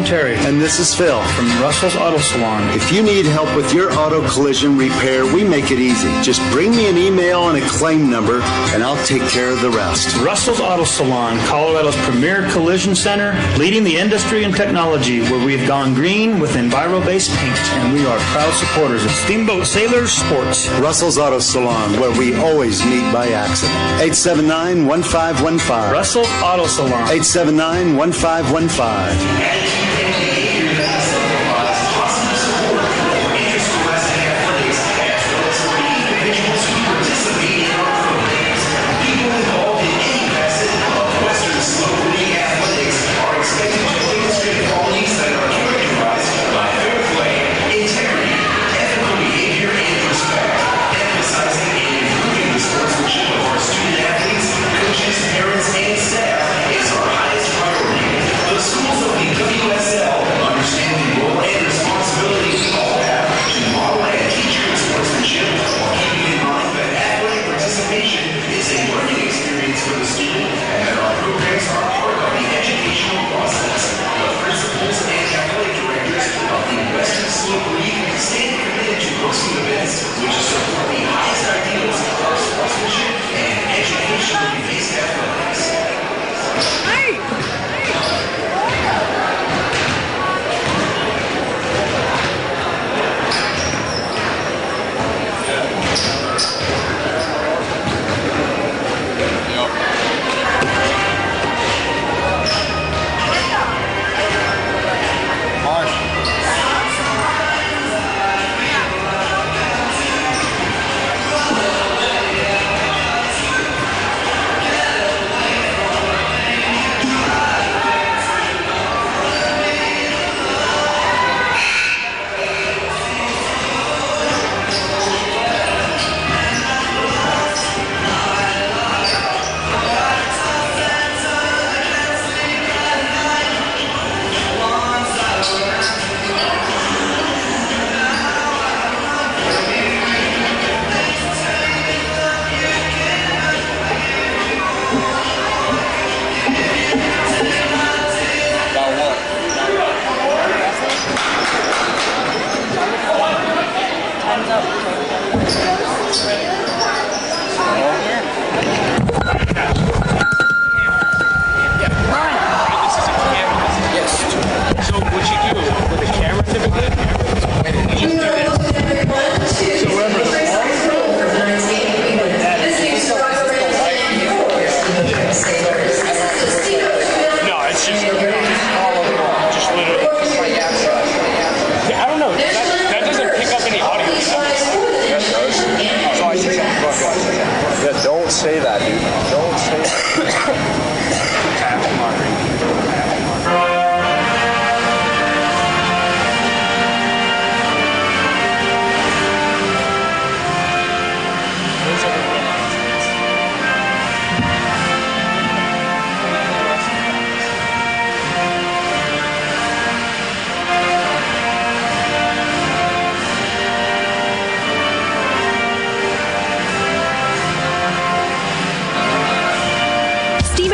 Terry. And this is Phil from Russell's Auto Salon. If you need help with your auto collision repair, we make it easy. Just bring me an email and a claim number, and I'll take care of the rest. Russell's Auto Salon, Colorado's premier collision center, leading the industry in technology, where we've gone green with Enviro-based paint, and we are proud supporters of Steamboat Sailors Sports. Russell's Auto Salon, where we always meet by accident. 879-1515. Russell Auto Salon. 879-1515.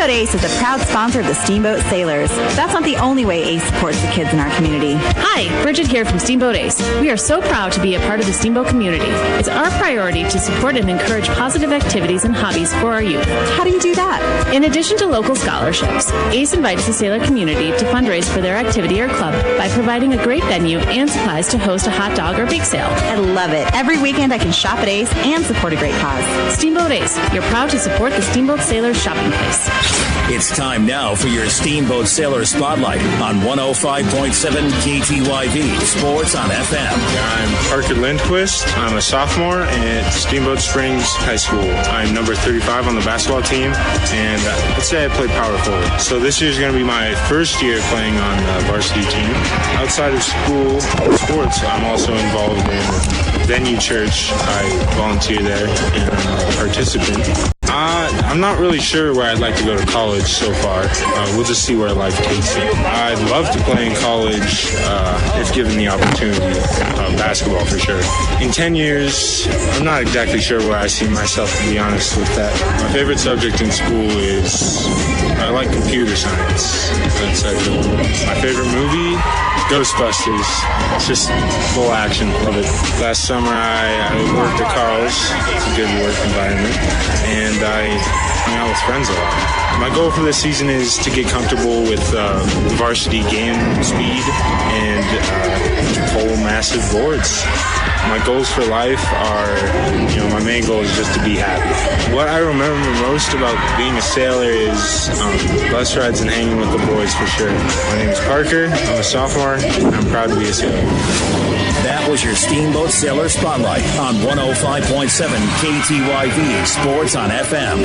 Steamboat Ace is a proud sponsor of the Steamboat Sailors. That's not the only way Ace supports the kids in our community. Hi, Bridget here from Steamboat Ace. We are so proud to be a part of the Steamboat community. It's our priority to support and encourage positive activities and hobbies for our youth. How do you do that? In addition to local scholarships, Ace invites the sailor community to fundraise for their activity or club by providing a great venue and supplies to host a hot dog or bake sale. I love it. Every weekend I can shop at Ace and support a great cause. Steamboat Ace, you're proud to support the Steamboat Sailors shopping place. It's time now for your Steamboat Sailor Spotlight on 105.7 KTYV Sports on FM. I'm Parker Lindquist. I'm a sophomore at Steamboat Springs High School. I'm number 35 on the basketball team, and let's say I play power forward. So this year is going to be my first year playing on the varsity team. Outside of school sports, I'm also involved in Venue Church. I volunteer there and I'm a participant. I'm not really sure where I'd like to go to college so far. We'll just see where life takes me. I'd love to play in college if given the opportunity. Basketball for sure. In 10 years, I'm not exactly sure where I see myself, to be honest with that. My favorite subject in school is I like computer science. That's my favorite movie, Ghostbusters. It's just full action. Love it. Last summer I worked at Carl's. It's a good work environment. And I hung out with friends a lot. My goal for this season is to get comfortable with varsity game speed and pull massive boards. My goals for life are, my main goal is just to be happy. What I remember most about being a sailor is bus rides and hanging with the boys for sure. My name is Parker. I'm a sophomore, and I'm proud to be a sailor. That was your Steamboat Sailor Spotlight on 105.7 KTYV Sports on FM.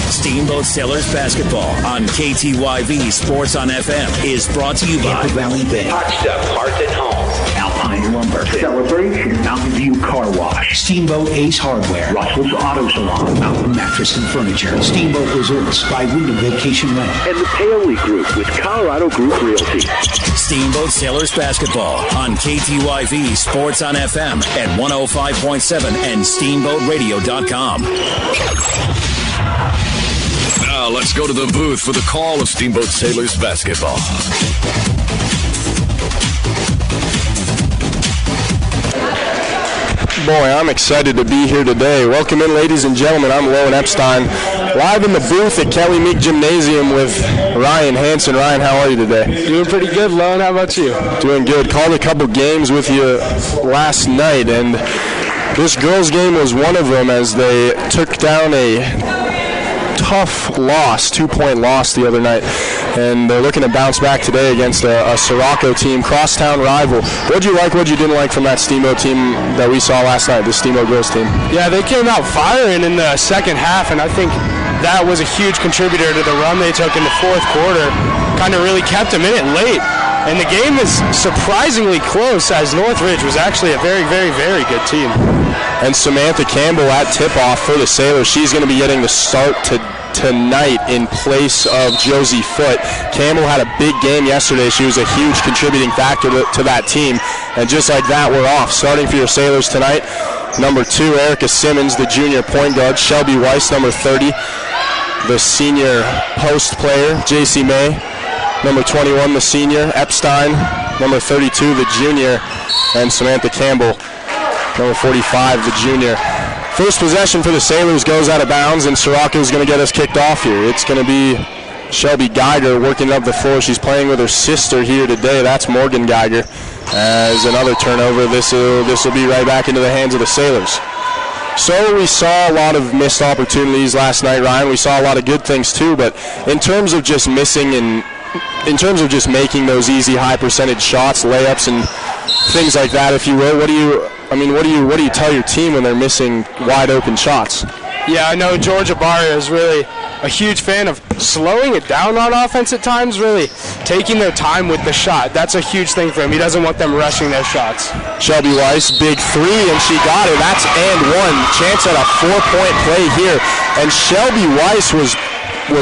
Steamboat Sailors Basketball on KTYV Sports on FM is brought to you by Valley Bank, Hot Stuff Parts at Home, Alpine Lumber, Celebration, Mountain View Car Wash, Steamboat Ace Hardware, Russell's Auto Salon, Mountain Mattress and Furniture, Steamboat Resorts by Wyndham Vacation Rental, and the Paoli Group with Colorado Group Realty. Steamboat Sailors Basketball on KTYV Sports on FM at 105.7 and SteamboatRadio.com. Now let's go to the booth for the call of Steamboat Sailors Basketball. Boy, I'm excited to be here today. Welcome in, ladies and gentlemen. I'm Lowen Epstein, live in the booth at Kelly Meek Gymnasium with Ryan Hansen. Ryan, how are you today? Doing pretty good, Lowen. How about you? Doing good. Called a couple games with you last night, and this girls' game was one of them as they took down a tough loss, 2-point loss the other night, and they're looking to bounce back today against a Soroco team, crosstown rival. What'd you like, what'd you didn't like from that Steamboat team that we saw last night, the Steamboat girls team? Yeah, they came out firing in the second half, and I think that was a huge contributor to the run they took in the fourth quarter. Kind of really kept them in it late. And the game is surprisingly close, as Northridge was actually a very, very, very good team. And Samantha Campbell at tip-off for the Sailors. She's going to be getting the start tonight in place of Josie Foote. Campbell had a big game yesterday. She was a huge contributing factor to that team. And just like that, we're off. Starting for your Sailors tonight, number 2, Erica Simmons, the junior point guard. Shelby Weiss, number 30, the senior post player. JC May, number 21, the senior. Epstein, number 32, the junior. And Samantha Campbell, number 45, the junior. First possession for the Sailors goes out of bounds, and Soroco is going to get us kicked off here. It's going to be Shelby Geiger working up the floor. She's playing with her sister here today. That's Morgan Geiger. As another turnover, this will be right back into the hands of the Sailors. So we saw a lot of missed opportunities last night, Ryan. We saw a lot of good things too, but in terms of just missing and in terms of just making those easy high percentage shots, layups and things like that, if you will, what do you tell your team when they're missing wide open shots? Yeah, I know George Abaria is really a huge fan of slowing it down on offense at times, really taking their time with the shot. That's a huge thing for him. He doesn't want them rushing their shots. Shelby Weiss, big 3, and she got it. That's and one. Chance at a 4-point play here. And Shelby Weiss was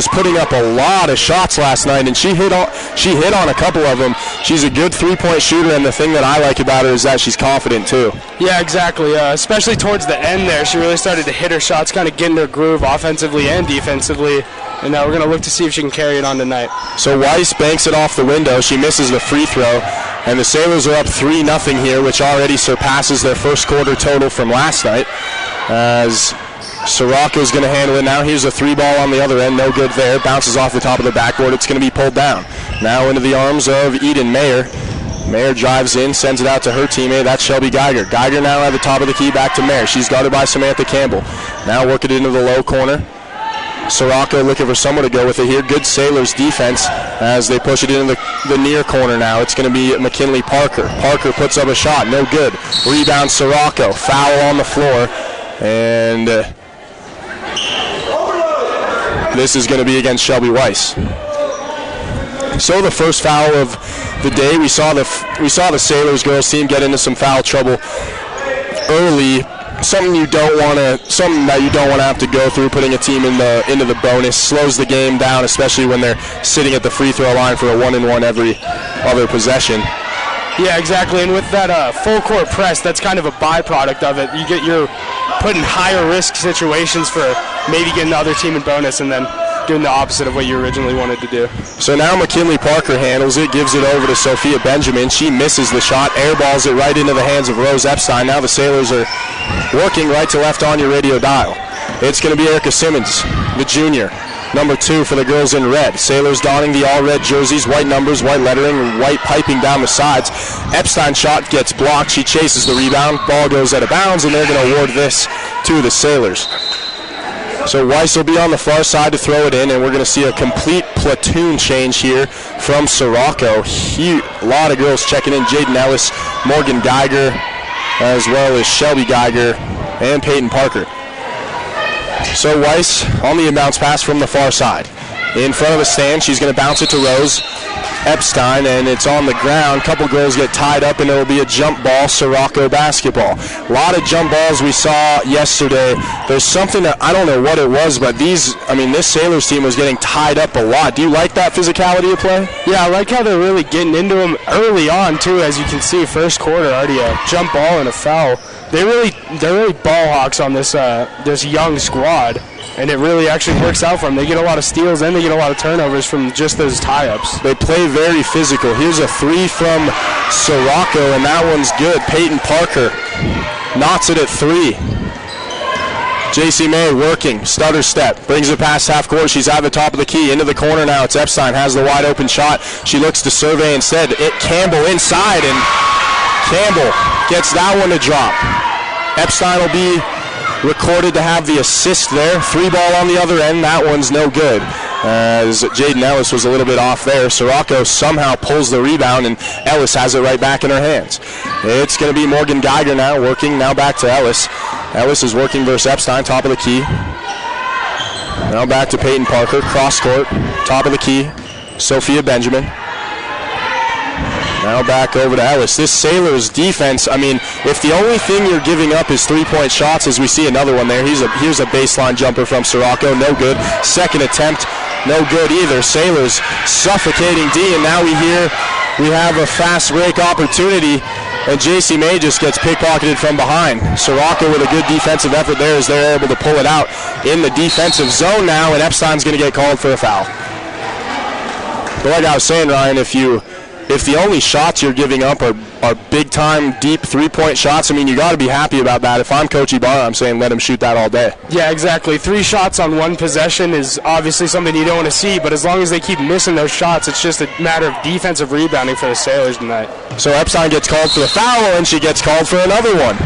putting up a lot of shots last night, and she hit on a couple of them. She's a good 3-point shooter, and the thing that I like about her is that she's confident too. Yeah, exactly. Especially towards the end there, she really started to hit her shots, kind of get in her groove offensively and defensively, and we're going to look to see if she can carry it on tonight. So Weiss banks it off the window. She misses the free throw, and the Sailors are up 3-0 here, which already surpasses their first quarter total from last night, as Soroco's going to handle it now. Here's a 3-ball on the other end. No good there. Bounces off the top of the backboard. It's going to be pulled down. Now into the arms of Eden Mayer. Mayer drives in, sends it out to her teammate. That's Shelby Geiger. Geiger now at the top of the key, back to Mayer. She's guarded by Samantha Campbell. Now working it into the low corner. Soroco looking for someone to go with it here. Good Sailors defense as they push it into the near corner now. It's going to be McKinley Parker. Parker puts up a shot. No good. Rebound Soroco. Foul on the floor. And this is going to be against Shelby Weiss. So the first foul of the day, we saw the Sailors girls team get into some foul trouble early something that you don't want to have to go through, putting a team into the bonus. Slows the game down, especially when they're sitting at the free throw line for a 1-and-1 every other possession. Yeah, exactly. And with that full court press, that's kind of a byproduct of it. You're put in higher risk situations for maybe getting the other team in bonus and then doing the opposite of what you originally wanted to do. So now McKinley Parker handles it, gives it over to Sophia Benjamin. She misses the shot, airballs it right into the hands of Rose Epstein. Now the Sailors are working right to left on your radio dial. It's going to be Erica Simmons, the junior, number 2 for the girls in red. Sailors donning the all-red jerseys, white numbers, white lettering, and white piping down the sides. Epstein shot gets blocked. She chases the rebound. Ball goes out of bounds, and they're going to award this to the Sailors. So Weiss will be on the far side to throw it in, and we're going to see a complete platoon change here from Soroco. A lot of girls checking in. Jaden Ellis, Morgan Geiger, as well as Shelby Geiger and Peyton Parker. So Weiss on the inbounds pass from the far side. In front of the stand, she's going to bounce it to Rose Epstein, and it's on the ground. This girls get tied up, and it will be a jump ball, Soroco basketball. A lot of jump balls we saw yesterday. There's something that I don't know what it was, but this Sailors team was getting tied up a lot. Do you like that physicality of play? Yeah, I like how they're really getting into them early on, too, as you can see. First quarter, already a jump ball and a foul. They're really ball hawks on this young squad, and it really actually works out for them. They get a lot of steals and they get a lot of turnovers from just those tie-ups. They play very physical. Here's a 3 from Soroco, and that one's good. Peyton Parker knots it at 3. JC May working, stutter step, brings it past half court. She's at the top of the key, into the corner now. It's Epstein, has the wide open shot. She looks to survey instead. Campbell inside, and Campbell gets that one to drop. Epstein will be recorded to have the assist there. 3 ball on the other end. That one's no good, as Jaden Ellis was a little bit off there. Soroco somehow pulls the rebound, and Ellis has it right back in her hands. It's going to be Morgan Geiger now working. Now back to Ellis. Ellis is working versus Epstein, top of the key. Now back to Peyton Parker, cross court, top of the key. Sophia Benjamin. Now back over to Ellis. This Sailors defense, if the only thing you're giving up is 3-point shots, as we see another one there, here's a baseline jumper from Soroco, no good. Second attempt, no good either. Sailors suffocating D, and now we have a fast break opportunity, and JC May just gets pickpocketed from behind. Soroco with a good defensive effort there as they're able to pull it out in the defensive zone now, and Epstein's going to get called for a foul. But like I was saying, Ryan, if the only shots you're giving up are big-time, deep 3-point shots, you got to be happy about that. If I'm Coach Ibarra, I'm saying let him shoot that all day. Yeah, exactly. 3 shots on one possession is obviously something you don't want to see, but as long as they keep missing those shots, it's just a matter of defensive rebounding for the Sailors tonight. So Epstein gets called for the foul, and she gets called for another one.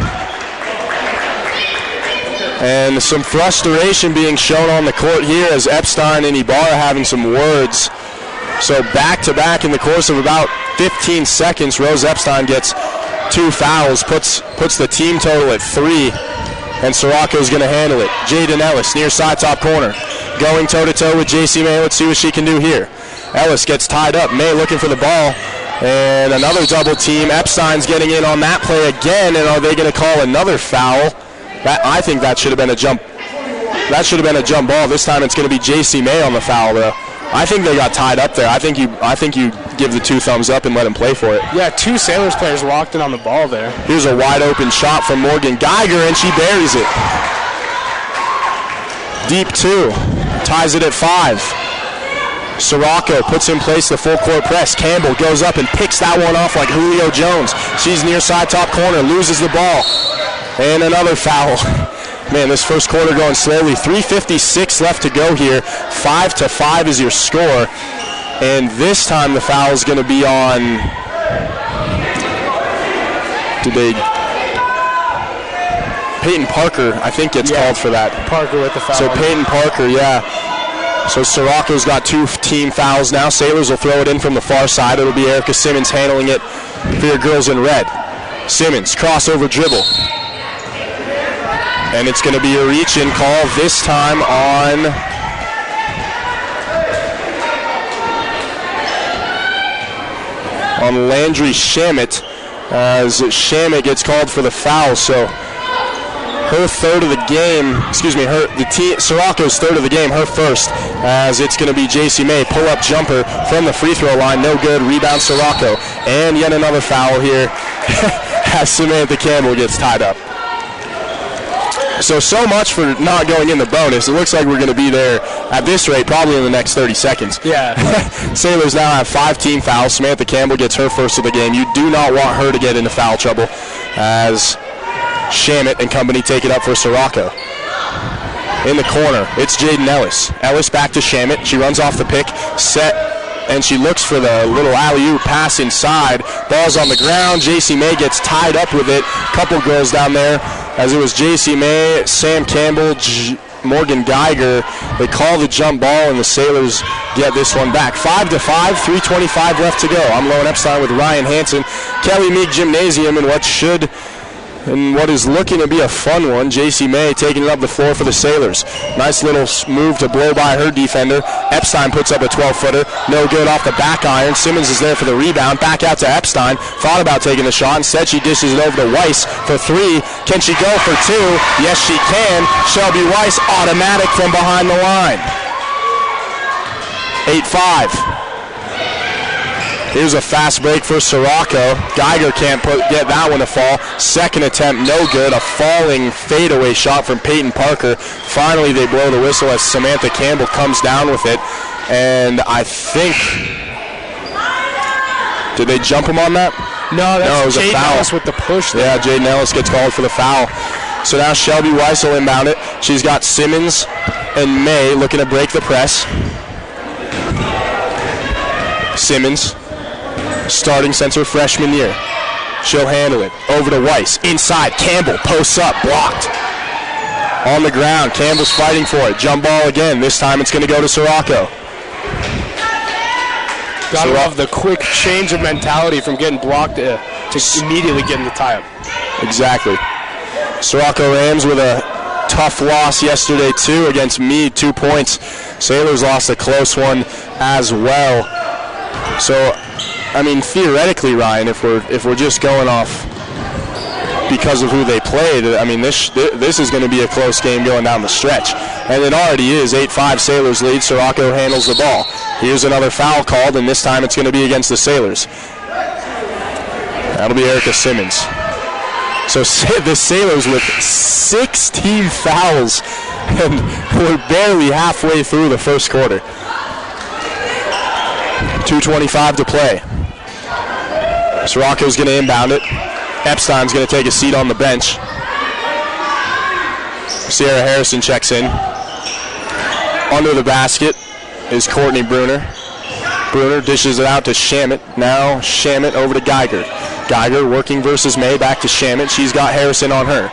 And some frustration being shown on the court here as Epstein and Ibarra having some words. So back-to-back in the course of about 15 seconds, Rose Epstein gets 2 fouls, puts the team total at 3, and Soroco's going to handle it. Jaden Ellis, near side top corner, going toe-to-toe with JC May. Let's see what she can do here. Ellis gets tied up. May looking for the ball, and another double team. Epstein's getting in on that play again, and are they going to call another foul? I think that should have been a jump. That should have been a jump ball. This time it's going to be JC May on the foul, though. I think they got tied up there. I think you give the 2 thumbs up and let him play for it. Yeah, 2 Sailors players locked in on the ball there. Here's a wide open shot from Morgan Geiger, and she buries it. Deep 2, ties it at 5. Soroco puts in place the full court press. Campbell goes up and picks that one off like Julio Jones. She's near side top corner, loses the ball, and another foul. Man, this first quarter going slowly. 3:56 left to go here. 5-5 is your score. And this time the foul is going to be on... Peyton Parker, I think, gets called for that. Parker with the foul. So Peyton Parker, yeah. So Soroco's got 2 team fouls now. Sailors will throw it in from the far side. It'll be Erica Simmons handling it for your girls in red. Simmons, crossover dribble. And it's going to be a reach-in call this time on Landry Shamit, as Shamit gets called for the foul. So her third of the game, Soroco's third of the game, her first, as it's going to be JC May, pull-up jumper from the free throw line, no good, rebound Soroco, and yet another foul here as Samantha Campbell gets tied up. So much for not going in the bonus. It looks like we're going to be there at this rate probably in the next 30 seconds. Yeah. Sailors now have 5 team fouls. Samantha Campbell gets her first of the game. You do not want her to get into foul trouble as Shamit and company take it up for Soroco. In the corner, it's Jaden Ellis. Ellis back to Shamit. She runs off the pick, set, and she looks for the little alley-oop pass inside. Ball's on the ground. JC May gets tied up with it. Couple girls down there, as it was JC May, Sam Campbell, Morgan Geiger. They call the jump ball, and the Sailors get this one back. 5-5, 3:25 left to go. I'm Lowen Epstein with Ryan Hansen. Kelly Meek Gymnasium in what is looking to be a fun one. JC May taking it up the floor for the Sailors. Nice little move to blow by her defender. Epstein puts up a 12-footer. No good off the back iron. Simmons is there for the rebound. Back out to Epstein. Thought about taking the shot. Instead, she dishes it over to Weiss for 3. Can she go for 2? Yes, she can. Shelby Weiss, automatic from behind the line. 8-5. Here's a fast break for Soroco. Geiger can't get that one to fall. Second attempt, no good. A falling fadeaway shot from Peyton Parker. Finally, they blow the whistle as Samantha Campbell comes down with it. And I think... Did they jump him on that? No, that's Jaden Ellis with the push there. Yeah, Jaden Ellis gets called for the foul. So now Shelby Weiss will inbound it. She's got Simmons and May looking to break the press. Simmons, starting since her freshman year. She'll handle it. Over to Weiss. Inside. Campbell posts up. Blocked. On the ground. Campbell's fighting for it. Jump ball again. This time it's going to go to Soroco. Gotta love the quick change of mentality from getting blocked to immediately getting the tie-up. Exactly. Soroco Rams with a tough loss yesterday, too, against Meade. 2 points. Sailors lost a close one as well. So, I mean, theoretically, Ryan, if we're just going off because of who they played, I mean, this is going to be a close game going down the stretch. And it already is. 8-5 Sailors lead. Soroco handles the ball. Here's another foul called, and this time it's going to be against the Sailors. That'll be Erica Simmons. So the Sailors with 16 fouls, and we're barely halfway through the first quarter. 2:25 to play. Soroco's going to inbound it. Epstein's going to take a seat on the bench. Sierra Harrison checks in. Under the basket is Courtney Bruner. Bruner dishes it out to Shamit. Now Shamit over to Geiger. Geiger working versus May. Back to Shamit. She's got Harrison on her.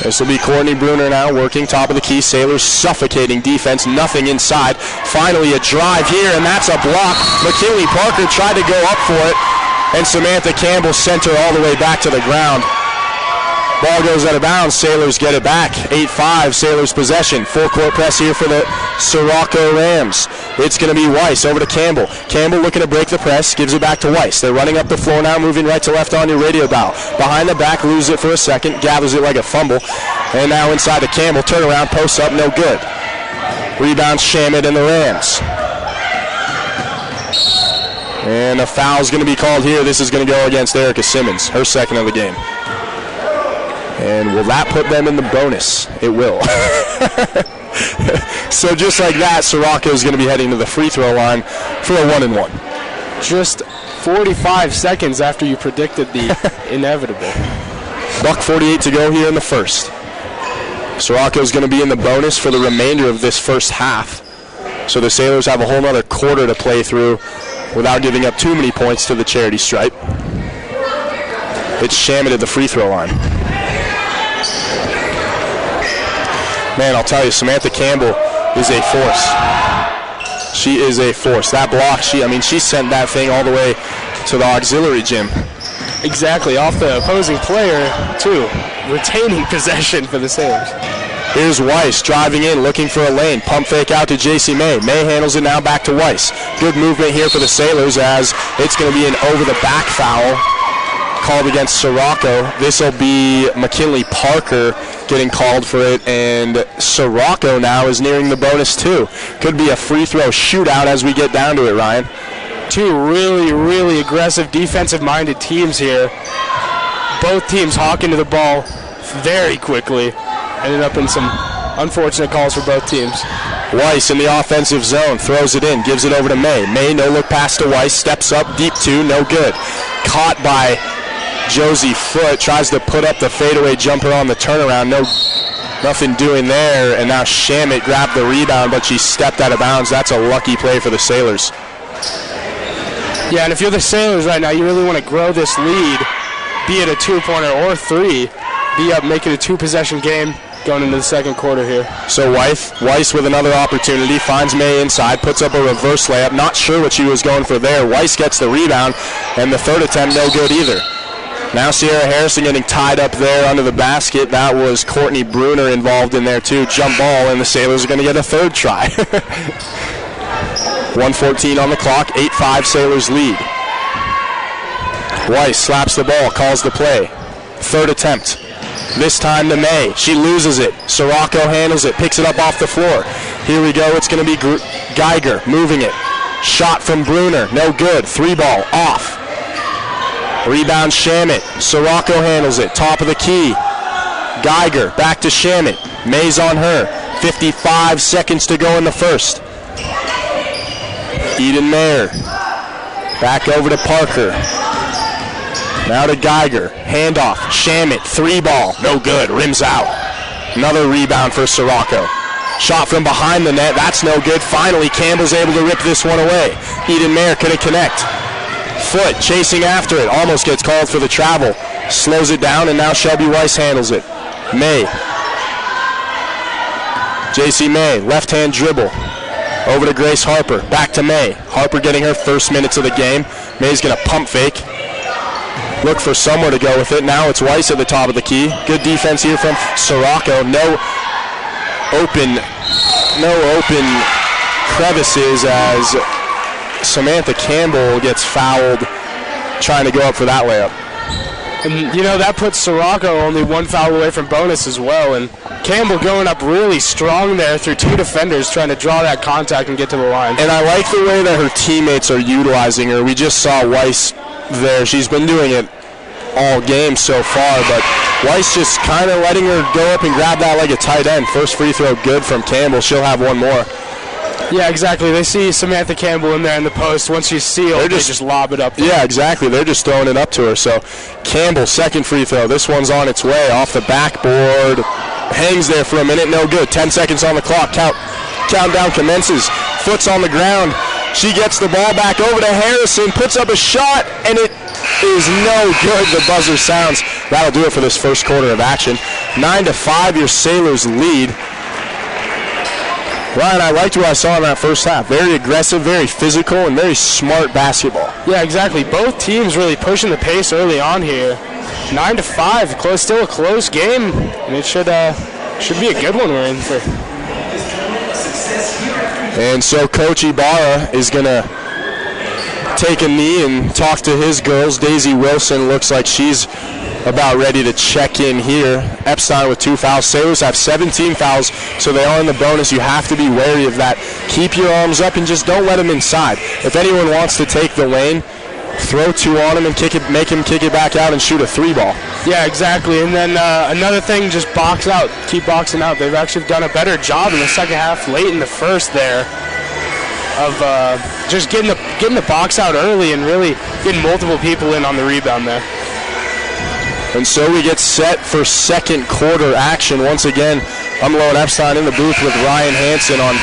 This will be Courtney Bruner now working top of the key. Sailors suffocating defense. Nothing inside. Finally a drive here, and that's a block. McKinley Parker tried to go up for it, and Samantha Campbell sent her all the way back to the ground. Ball goes out of bounds. Sailors get it back. 8-5, Sailors possession. Full court press here for the Soroco Rams. It's going to be Weiss over to Campbell. Campbell looking to break the press. Gives it back to Weiss. They're running up the floor now, moving right to left on your radio dial. Behind the back, loses it for a second. Gathers it like a fumble. And now inside to Campbell. Turnaround, posts up, no good. Rebound Shamit and the Rams. And a foul's going to be called here. This is going to go against Erica Simmons, her second of the game. And will that put them in the bonus? It will. So just like that, Soroco is going to be heading to the free throw line for a 1-and-1. Just 45 seconds after you predicted the inevitable. $1:48 to go here in the first. Soroco is going to be in the bonus for the remainder of this first half. So the Sailors have a whole other quarter to play through without giving up too many points to the charity stripe. It's Shamit at the free throw line. Man, I'll tell you, Samantha Campbell is a force. She is a force. That block, she sent that thing all the way to the auxiliary gym. Exactly, off the opposing player, too. Retaining possession for the Sailors. Here's Weiss driving in, looking for a lane. Pump fake out to JC May. May handles it now back to Weiss. Good movement here for the Sailors as it's going to be an over-the-back foul called against Soroco. This will be McKinley Parker getting called for it, and Soroco now is nearing the bonus too. Could be a free throw shootout as we get down to it, Ryan. Two really, really aggressive defensive-minded teams here. Both teams hawking to the ball very quickly. Ended up in some unfortunate calls for both teams. Weiss in the offensive zone, throws it in, gives it over to May. May, no look pass to Weiss, steps up, deep two, no good. Caught by Josie Foote, tries to put up the fadeaway jumper on the turnaround, nothing doing there, and now Shamit grabbed the rebound, but she stepped out of bounds. That's a lucky play for the Sailors. Yeah, and if you're the Sailors right now, you really want to grow this lead, be it a two-pointer or three, be up, make it a two-possession game going into the second quarter here. So Weiss with another opportunity, finds May inside, puts up a reverse layup. Not sure what she was going for there. Weiss gets the rebound, and the third attempt no good either. Now Sierra Harrison getting tied up there under the basket. That was Courtney Bruner involved in there too. Jump ball, and the Sailors are going to get a third try. 1:14 on the clock, 8-5 Sailors lead. Weiss slaps the ball, calls the play. Third attempt. This time to May. She loses it. Soroco handles it, picks it up off the floor. Here we go. It's going to be Geiger moving it. Shot from Bruner. No good. Three ball off. Rebound Shamit. Soroco handles it. Top of the key. Geiger back to Shamit. May's on her. 55 seconds to go in the first. Eden Mayer. Back over to Parker. Now to Geiger. Handoff. Shamit. Three ball. No good. Rims out. Another rebound for Soroco. Shot from behind the net. That's no good. Finally, Campbell's able to rip this one away. Eden Mayer couldn't connect. Foote chasing after it. Almost gets called for the travel. Slows it down, and now Shelby Weiss handles it. May. JC May. Left-hand dribble. Over to Grace Harper. Back to May. Harper getting her first minutes of the game. May's going to pump fake. Look for somewhere to go with it. Now it's Weiss at the top of the key. Good defense here from Soroco. No open crevices as Samantha Campbell gets fouled trying to go up for that layup. And, you know, that puts Soroco only one foul away from bonus as well. And Campbell going up really strong there through two defenders trying to draw that contact and get to the line. And I like the way that her teammates are utilizing her. We just saw Weiss there. She's been doing it all game so far, but Weiss just kind of letting her go up and grab that like a tight end. First free throw good from Campbell. She'll have one more. Yeah, exactly. They see Samantha Campbell in there in the post. Once she's sealed, they just lob it up there. Yeah, exactly. They're just throwing it up to her. So Campbell, second free throw. This one's on its way off the backboard. Hangs there for a minute. No good. 10 seconds on the clock. Countdown commences. Foot's on the ground. She gets the ball back over to Harrison, puts up a shot, and it is no good. The buzzer sounds. That'll do it for this first quarter of action. 9-5, your Sailors lead. Ryan, I liked what I saw in that first half. Very aggressive, very physical, and very smart basketball. Yeah, exactly. Both teams really pushing the pace early on here. 9-5, still a close game, and it should be a good one we're in for. And so Coach Ibarra is going to take a knee and talk to his girls. Daisy Wilson looks like she's about ready to check in here. Epstein with 2 fouls. Sailors have 17 fouls, so they are in the bonus. You have to be wary of that. Keep your arms up and just don't let them inside. If anyone wants to take the lane, throw two on him and make him kick it back out and shoot a three ball. Yeah, exactly. And then another thing, just box out. Keep boxing out. They've actually done a better job in the second half, late in the first there, of just getting the box out early and really getting multiple people in on the rebound there. And so we get set for second quarter action. Once again, I'm Lowen Epstein in the booth with Ryan Hansen on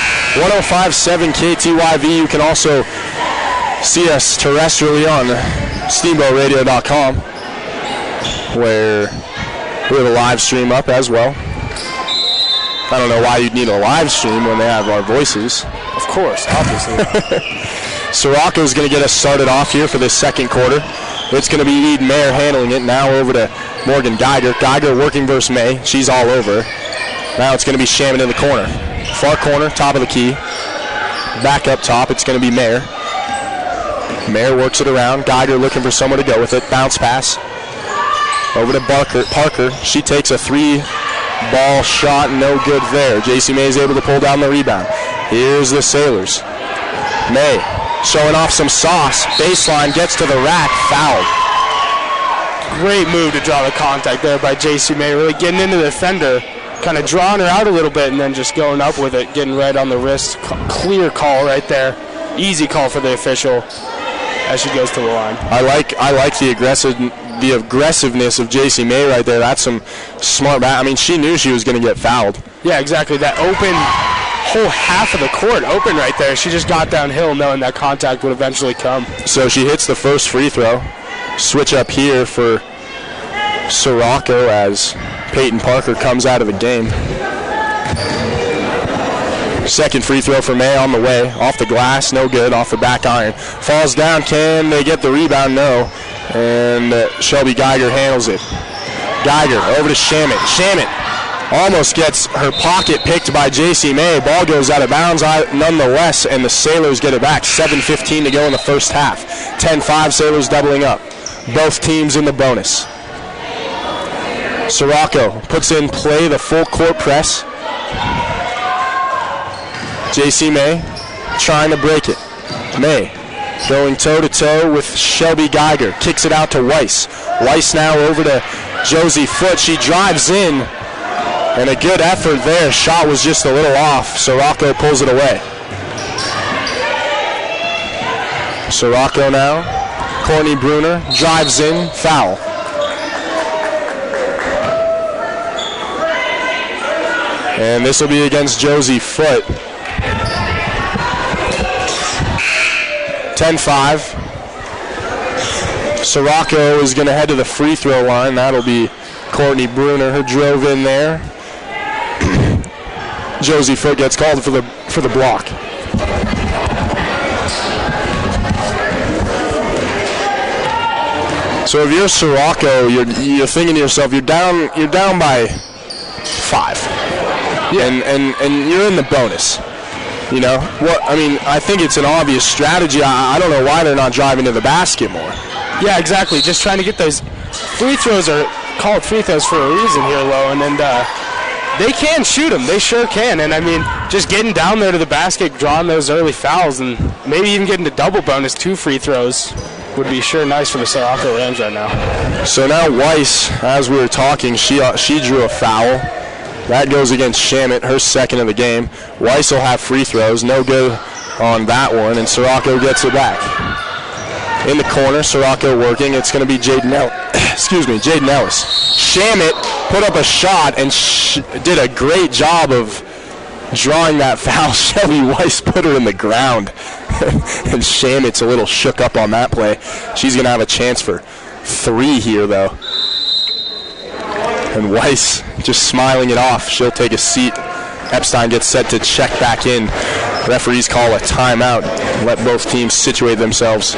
105.7 KTYV. You can also see us terrestrially on SteamboatRadio.com, where we have a live stream up as well. I don't know why you'd need a live stream when they have our voices. Of course, obviously. Soroco's going to get us started off here for this second quarter. It's going to be Eden Mayer handling it. Now over to Morgan Geiger. Geiger working versus May. She's all over. Now it's going to be Shamit in the corner. Far corner, top of the key. Back up top, it's going to be Mayer. Mayer works it around. Geiger looking for someone to go with it. Bounce pass. Over to Parker. She takes a 3-ball shot, no good there. JC May is able to pull down the rebound. Here's the Sailors. May showing off some sauce. Baseline, gets to the rack, fouled. Great move to draw the contact there by JC May, really getting into the defender, kind of drawing her out a little bit and then just going up with it, getting right on the wrist. Clear call right there. Easy call for the official as she goes to the line. I like the aggressiveness of JC May right there. That's some smart I mean, she knew she was going to get fouled. Yeah, exactly. That open whole half of the court open right there. She just got downhill knowing that contact would eventually come. So she hits the first free throw. Switch up here for Soroco as Peyton Parker comes out of the game. Second free throw for May on the way. Off the glass, no good. Off the back iron. Falls down. Can they get the rebound? No. And Shelby Geiger handles it. Geiger over to Shamit. Shamit almost gets her pocket picked by JC May. Ball goes out of bounds nonetheless, and the Sailors get it back. 7:15 to go in the first half. 10-5, Sailors doubling up. Both teams in the bonus. Soroco puts in play the full court press. JC May trying to break it. May going toe-to-toe with Shelby Geiger. Kicks it out to Weiss. Weiss now over to Josie Foote. She drives in, and a good effort there. Shot was just a little off. Soroco pulls it away. Soroco now. Courtney Bruner drives in, foul. And this will be against Josie Foote. 10-5. Soroco is going to head to the free throw line. That'll be Courtney Bruner who drove in there. Josie Foote gets called for the block. So if you're Soroco, you're thinking to yourself, you're down by 5, and you're in the bonus. You know what? I mean, I think it's an obvious strategy. I don't know why they're not driving to the basket more. Yeah, exactly. Just trying to get those free throws are called free throws for a reason here, Lowen, and they can shoot them. They sure can. And I mean, just getting down there to the basket, drawing those early fouls, and maybe even getting to double bonus 2 free throws would be sure nice for the Soroco Rams right now. So now Weiss, as we were talking, she drew a foul. That goes against Shamit, her second of the game. Weiss will have free throws, no good on that one, and Soroco gets it back. In the corner, Soroco working. It's going to be Jaden Ellis. Shamit put up a shot and did a great job of drawing that foul. Shelby Weiss put her in the ground. And Shamit's a little shook up on that play. She's going to have a chance for 3 here, though. And Weiss just smiling it off. She'll take a seat. Epstein gets set to check back in. Referees call a timeout. Let both teams situate themselves.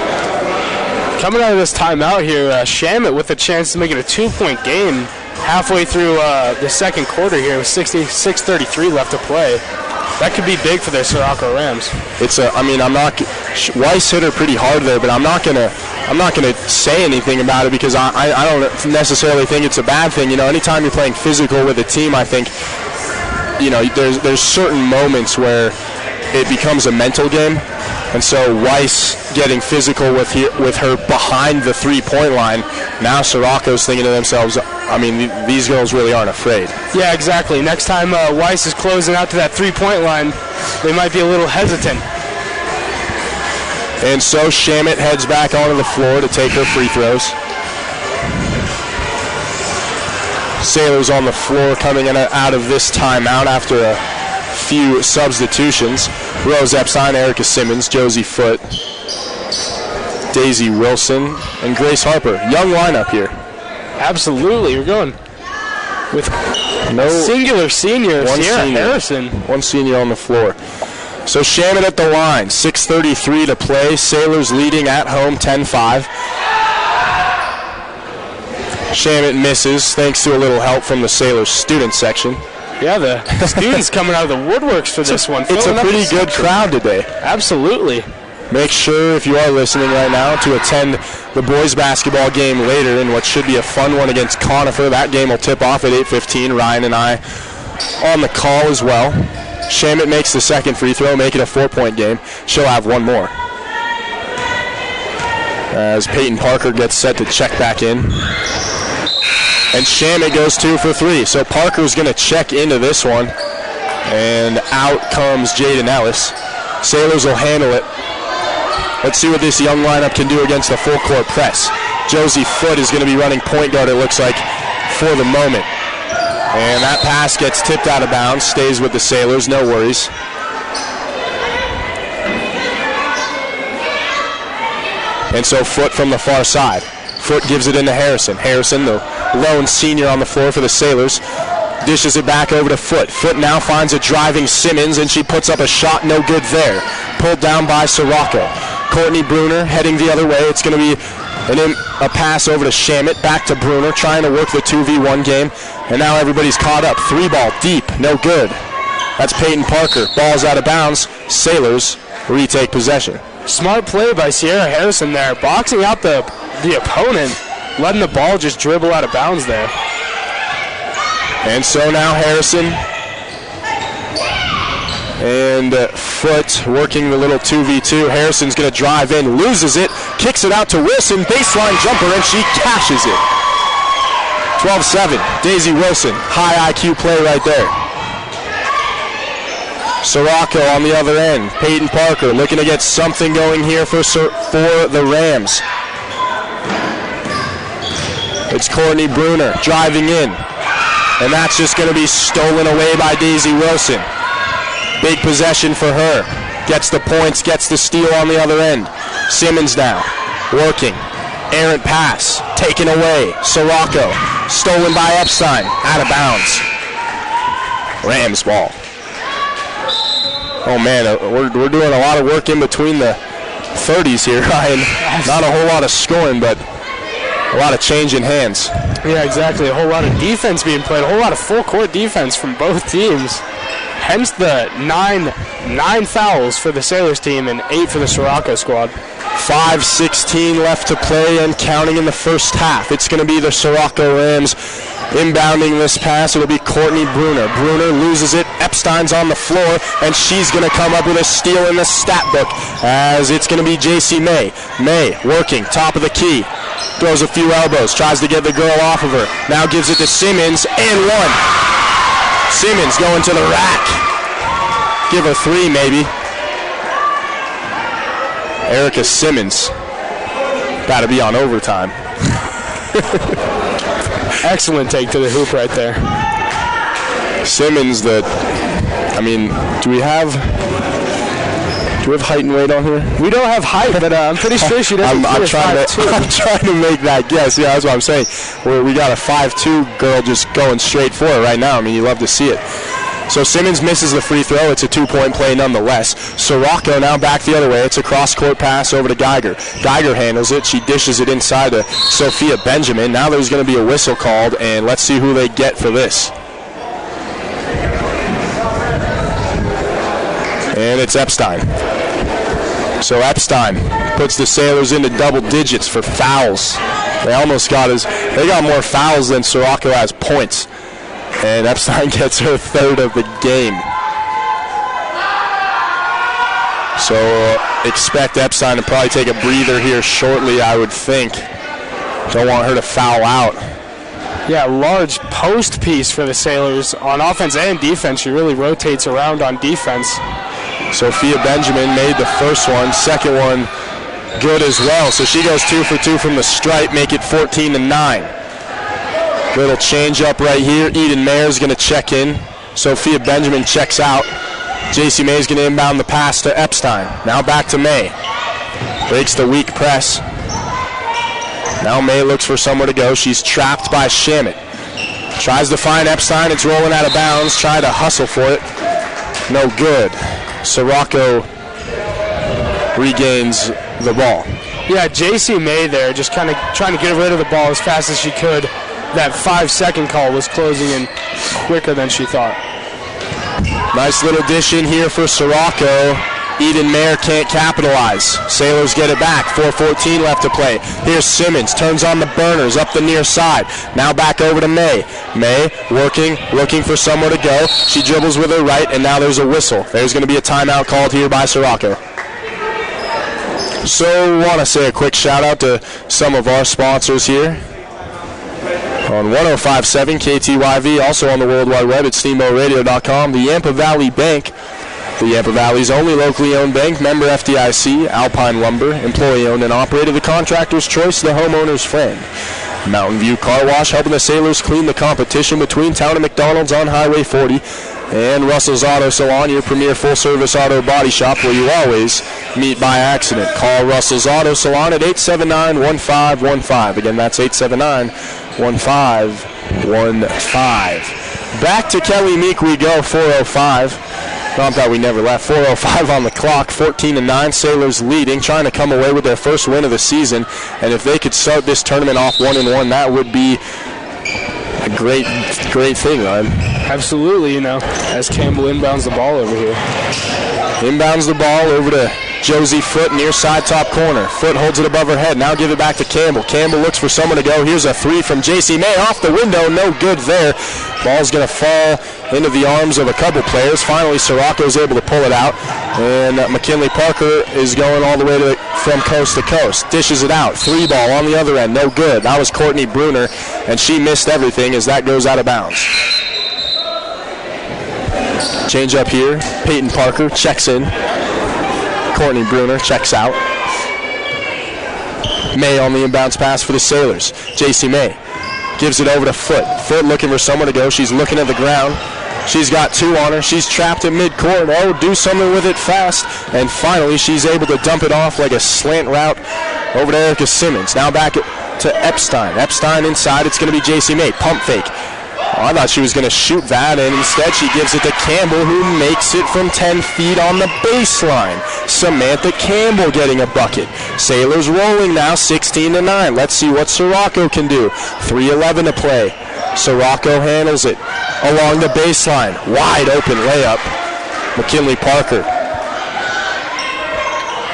Coming out of this timeout here, Shamit with a chance to make it a 2-point game halfway through the second quarter here with 6:33 left to play. That could be big for their Soroco Rams. Weiss hit her pretty hard there, but I'm not gonna say anything about it because I don't necessarily think it's a bad thing. You know, anytime you're playing physical with a team, I think, you know, there's certain moments where it becomes a mental game. And so Weiss getting physical with her behind the 3-point line. Now Soroco's thinking to themselves, I mean, these girls really aren't afraid. Yeah, exactly. Next time Weiss is closing out to that 3-point line, they might be a little hesitant. And so Shamit heads back onto the floor to take her free throws. Sailors on the floor coming in out of this timeout after a few substitutions. Rose Epstein, Erica Simmons, Josie Foote, Daisy Wilson, and Grace Harper. Young lineup here. Absolutely. We're going with singular senior, Sierra Harrison. One senior on the floor. So Shamit at the line. 6:33 to play. Sailors leading at home 10-5. Shamit misses thanks to a little help from the Sailors student section. Yeah, the students coming out of the woodworks for this one. It's a pretty good crowd today. Absolutely. Make sure, if you are listening right now, to attend the boys basketball game later in what should be a fun one against Conifer. That game will tip off at 8:15. Ryan and I on the call as well. Shamit makes the second free throw, make it a 4-point game. She'll have one more. As Peyton Parker gets set to check back in. And Shamit goes 2 for 3. So Parker's going to check into this one. And out comes Jaden Ellis. Sailors will handle it. Let's see what this young lineup can do against the full court press. Josie Foote is going to be running point guard, it looks like, for the moment. And that pass gets tipped out of bounds, stays with the Sailors, no worries. And so Foote from the far side. Foote gives it into Harrison. Harrison, the lone senior on the floor for the Sailors, dishes it back over to Foote. Foote now finds a driving Simmons, and she puts up a shot, no good there. Pulled down by Soroco. Courtney Bruner heading the other way. It's going to be a pass over to Shamit, back to Bruner, trying to work the 2v1 game. And now everybody's caught up. 3-ball deep, no good. That's Peyton Parker. Ball's out of bounds. Sailors retake possession. Smart play by Sierra Harrison there, boxing out the opponent, letting the ball just dribble out of bounds there. And so now Harrison and Foote working the little 2v2. Harrison's going to drive in, loses it, kicks it out to Wilson, baseline jumper, and she cashes it. 12-7, Daisy Wilson, high IQ play right there. Soroco on the other end. Peyton Parker looking to get something going here for the Rams. It's Courtney Bruner driving in. And that's just going to be stolen away by Daisy Wilson. Big possession for her. Gets the points, gets the steal on the other end. Simmons now, working. Errant pass, taken away. Soroco, stolen by Epstein, out of bounds. Rams ball. Oh man, we're doing a lot of work in between the 30s here, Ryan. Not a whole lot of scoring, but a lot of change in hands. Yeah, exactly. A whole lot of defense being played. A whole lot of full court defense from both teams. Hence the nine fouls for the Sailors team and 8 for the Soroco squad. 5:16 left to play and counting in the first half. It's going to be the Soroco Rams inbounding this pass. It'll be Courtney Bruner. Bruner loses it. Epstein's on the floor, and she's going to come up with a steal in the stat book as it's going to be J.C. May. May working, top of the key. Throws a few elbows, tries to get the girl off of her. Now gives it to Simmons, and one. Simmons going to the rack. Give her 3, maybe. Erica Simmons. Got to be on overtime. Excellent take to the hoop right there. Simmons, do we have height and weight on here? We don't have height, but I'm pretty sure she doesn't. I'm trying to make that guess. Yeah, that's what I'm saying. We got a 5'2" girl just going straight for it right now. I mean, you love to see it. So Simmons misses the free throw. It's a 2-point play nonetheless. Soroco now back the other way. It's a cross-court pass over to Geiger. Geiger handles it. She dishes it inside to Sophia Benjamin. Now there's going to be a whistle called, and let's see who they get for this. And it's Epstein. So Epstein puts the Sailors into double digits for fouls. They got more fouls than Soroco has points. And Epstein gets her 3rd of the game. So expect Epstein to probably take a breather here shortly, I would think. Don't want her to foul out. Yeah, large post piece for the Sailors on offense and defense. She really rotates around on defense. Sophia Benjamin made the first one. Second one good as well. So she goes 2 for 2 from the stripe, make it 14-9. Little change up right here. Eden Mayer's going to check in. Sophia Benjamin checks out. J.C. May's going to inbound the pass to Epstein. Now back to May. Breaks the weak press. Now May looks for somewhere to go. She's trapped by Shamit. Tries to find Epstein. It's rolling out of bounds. Try to hustle for it. No good. Soroco regains the ball. Yeah, J.C. May there just kind of trying to get rid of the ball as fast as she could. That 5-second call was closing in quicker than she thought. Nice little dish in here for Soroco. Eden Mayer can't capitalize. Sailors get it back. 4:14 left to play. Here's Simmons. Turns on the burners up the near side. Now back over to May. May working, looking for somewhere to go. She dribbles with her right, and now there's a whistle. There's going to be a timeout called here by Soroco. So want to say a quick shout out to some of our sponsors here on 105.7 KTYV, also on the World Wide Web at steamboatradio.com. The Yampa Valley Bank, the Yampa Valley's only locally owned bank, member FDIC, Alpine Lumber, employee owned and operated, the contractor's choice, the homeowner's friend. Mountain View Car Wash, helping the Sailors clean the competition between Town and McDonald's on Highway 40. And Russell's Auto Salon, your premier full-service auto body shop where you always meet by accident. Call Russell's Auto Salon at 879-1515. Again, that's 879-1515. Back to Kelly Meek we go, 4:05. Not that we never left. 4:05 on the clock, 14-9. Sailors leading, trying to come away with their first win of the season. And if they could start this tournament off 1-1, that would be a great thing, Ryan. Absolutely, as Campbell inbounds the ball over here. Inbounds the ball over to Josie Foote, near side top corner. Foote holds it above her head. Now give it back to Campbell. Campbell looks for someone to go. Here's a three from J.C. May off the window. No good there. Ball's going to fall into the arms of a couple players. Finally, Soroco's able to pull it out. And McKinley Parker is going all the way from coast to coast. Dishes it out. Three ball on the other end. No good. That was Courtney Bruner, and she missed everything as that goes out of bounds. Change up here. Peyton Parker checks in. Courtney Bruner checks out. May on the inbounds pass for the Sailors. J.C. May gives it over to Foote. Foote looking for someone to go. She's looking at the ground. She's got two on her. She's trapped at midcourt. Oh, do something with it fast. And finally, she's able to dump it off like a slant route over to Erica Simmons. Now back to Epstein. Epstein inside. It's going to be J.C. May. Pump fake. Oh, I thought she was going to shoot that, and instead she gives it to Campbell, who makes it from 10 feet on the baseline. Samantha Campbell getting a bucket. Sailors rolling now, 16-9. Let's see what Soroco can do. 3:11 to play. Soroco handles it along the baseline. Wide open layup. McKinley Parker.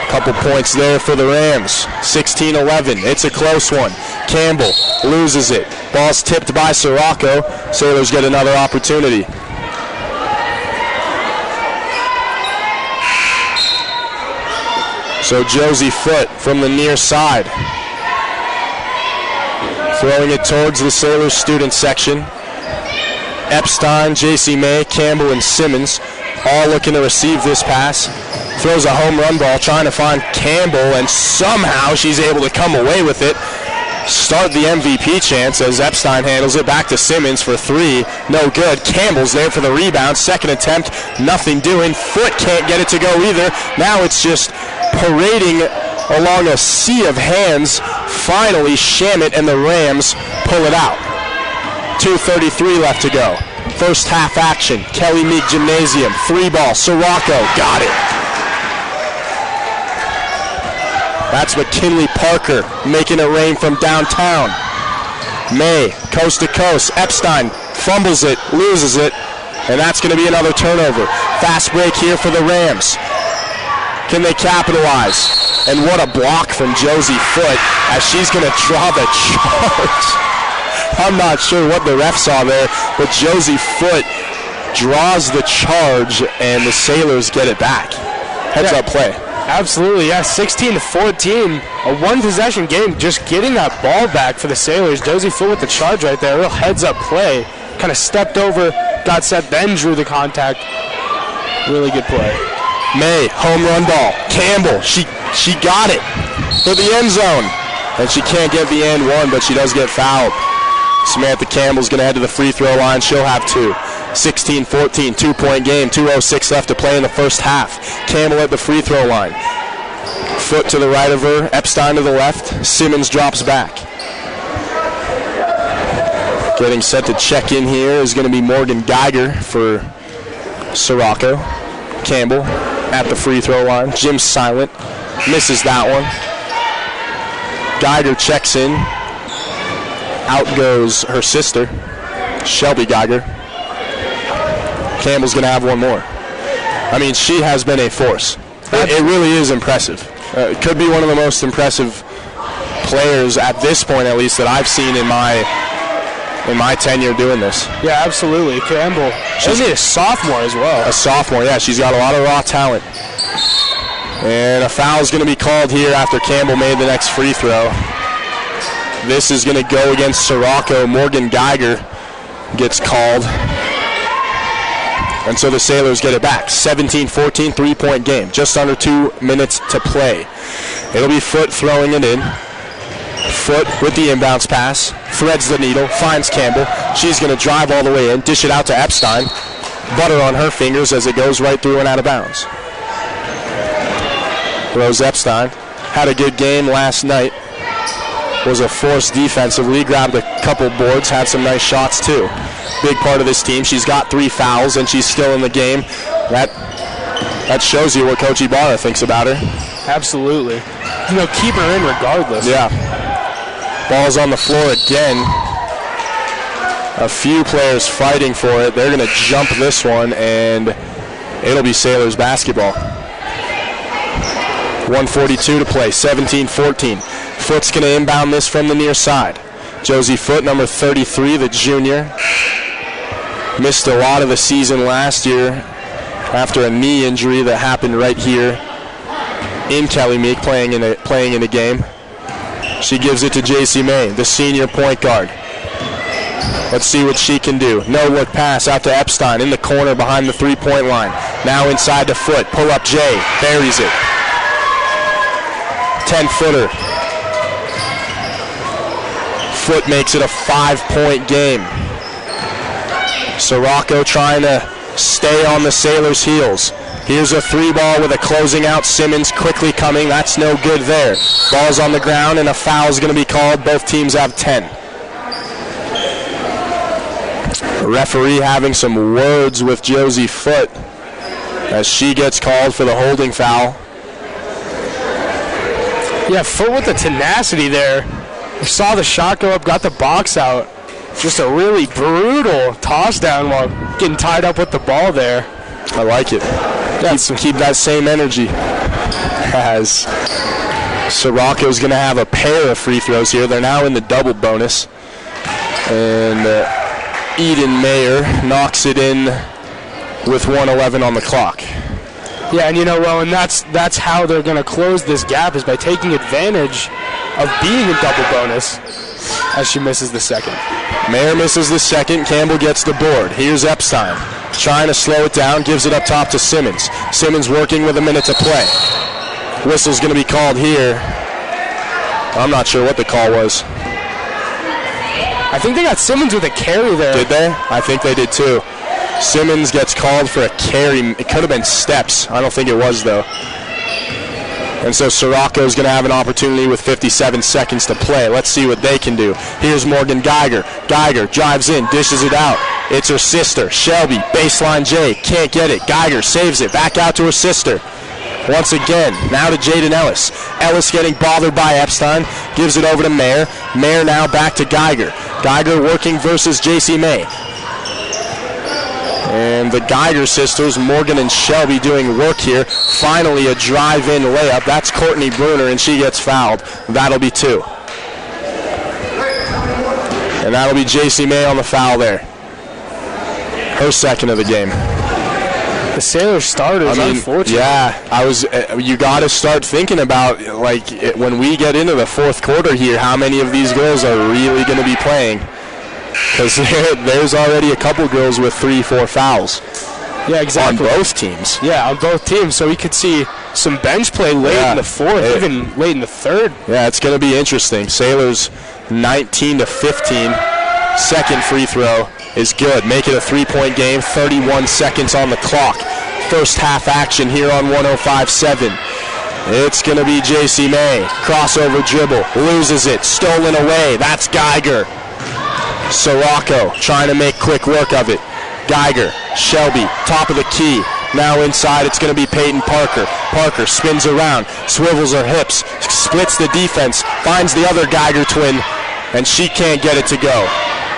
Couple points there for the Rams. 16-11. It's a close one. Campbell loses it. Ball's tipped by Soroco. Sailors get another opportunity. So Josie Foote from the near side. Throwing it towards the Sailors student section. Epstein, J.C. May, Campbell, and Simmons all looking to receive this pass. Throws a home run ball, trying to find Campbell, and somehow she's able to come away with it. Start the MVP chance as Epstein handles it back to Simmons for three. No good. Campbell's there for the rebound. Second attempt, nothing doing. Foote can't get it to go either. Now it's just parading along a sea of hands. Finally, Shamit and the Rams pull it out. 2:33 left to go. First half action. Kelly Meek Gymnasium. Three ball. Soroco got it. That's McKinley Parker making it rain from downtown. May, coast to coast. Epstein fumbles it, loses it, and that's going to be another turnover. Fast break here for the Rams. Can they capitalize? And what a block from Josie Foote as she's going to draw the charge. I'm not sure what the ref saw there, but Josie Foote draws the charge, and the Sailors get it back. Heads up play. Absolutely, yeah, 16-14, a one-possession game, just getting that ball back for the Sailors. Josie Foote with the charge right there, real heads-up play. Kind of stepped over, got set, then drew the contact. Really good play. May, home run ball. Campbell, she got it for the end zone. And she can't get the and one, but she does get fouled. Samantha Campbell's going to head to the free throw line. She'll have two. 16-14, two-point game, 2:06 left to play in the first half. Campbell at the free throw line. Foote to the right of her, Epstein to the left. Simmons drops back. Getting set to check in here is going to be Morgan Geiger for Soroco. Campbell at the free throw line. Jim Silent misses that one. Geiger checks in. Out goes her sister, Shelby Geiger. Campbell's going to have one more. I mean, she has been a force. It really is impressive. It could be one of the most impressive players at this point, at least, that I've seen in my tenure doing this. Yeah, absolutely. Campbell. She's a sophomore as well. A sophomore, yeah. She's got a lot of raw talent. And a foul is going to be called here after Campbell made the next free throw. This is going to go against Soroco. Morgan Geiger gets called. And so the Sailors get it back. 17-14, three-point game. Just under 2 minutes to play. It'll be Foote throwing it in. Foote with the inbounds pass. Threads the needle. Finds Campbell. She's going to drive all the way in. Dish it out to Epstein. Butter on her fingers as it goes right through and out of bounds. Rose Epstein had a good game last night. Was a force defensively. Grabbed a couple boards. Had some nice shots too. Big part of this team. She's got 3 fouls and she's still in the game. That shows you what Coach Ibarra thinks about her. Absolutely. Keep her in regardless. Yeah. Ball's on the floor again. A few players fighting for it. They're going to jump this one, and it'll be Sailors basketball. 1:42 to play, 17-14. Foote's going to inbound this from the near side. Josie Foote, number 33, the junior. Missed a lot of the season last year after a knee injury that happened right here in Kelly Meek, playing in a game. She gives it to J.C. May, the senior point guard. Let's see what she can do. No look pass out to Epstein in the corner behind the three-point line. Now inside to Foote. Pull up Jay. Buries it. 10-footer. Foote makes it a 5-point game. Soroco trying to stay on the Sailors' heels. Here's a 3-ball with a closing out. Simmons quickly coming. That's no good there. Ball's on the ground, and a foul is going to be called. Both teams have 10. The referee having some words with Josie Foote as she gets called for the holding foul. Yeah, Foote with the tenacity there. We saw the shot go up, got the box out. Just a really brutal toss down while getting tied up with the ball there. I like it. Keep that same energy. As Soroco's going to have a pair of free throws here. They're now in the double bonus. And Eden Mayer knocks it in with 1:11 on the clock. Yeah, and that's how they're going to close this gap, is by taking advantage of being in double bonus as she misses the second. Mayer misses the second. Campbell gets the board. Here's Epstein. Trying to slow it down, gives it up top to Simmons. Simmons working with a minute to play. Whistle's going to be called here. I'm not sure what the call was. I think they got Simmons with a carry there. Did they? I think they did too. Simmons gets called for a carry. It could have been steps. I don't think it was, though. And so Soroco's going to have an opportunity with 57 seconds to play. Let's see what they can do. Here's Morgan Geiger. Geiger drives in, dishes it out. It's her sister, Shelby. Baseline J, can't get it. Geiger saves it, back out to her sister. Once again, now to Jaden Ellis. Ellis getting bothered by Epstein, gives it over to Mayer. Mayer now back to Geiger. Geiger working versus J.C. May. And the Geiger sisters, Morgan and Shelby, doing work here. Finally a drive-in layup. That's Courtney Bruner, and she gets fouled. That'll be 2. And that'll be J.C. May on the foul there. Her second of the game. The Sailors starters, unfortunately. Yeah, you got to start thinking about, when we get into the fourth quarter here, how many of these girls are really going to be playing. Because there's already a couple girls with 3-4 fouls. Yeah, exactly. On both teams. Yeah, on both teams. So we could see some bench play late in the fourth, even late in the third. Yeah, it's going to be interesting. Sailors 19-15. Second free throw is good. Make it a 3-point game. 31 seconds on the clock. First half action here on 105.7. It's going to be J.C. May. Crossover dribble. Loses it. Stolen away. That's Geiger. Soroco trying to make quick work of it. Geiger, Shelby, top of the key. Now inside it's going to be Peyton Parker. Parker spins around, swivels her hips, splits the defense, finds the other Geiger twin, and she can't get it to go.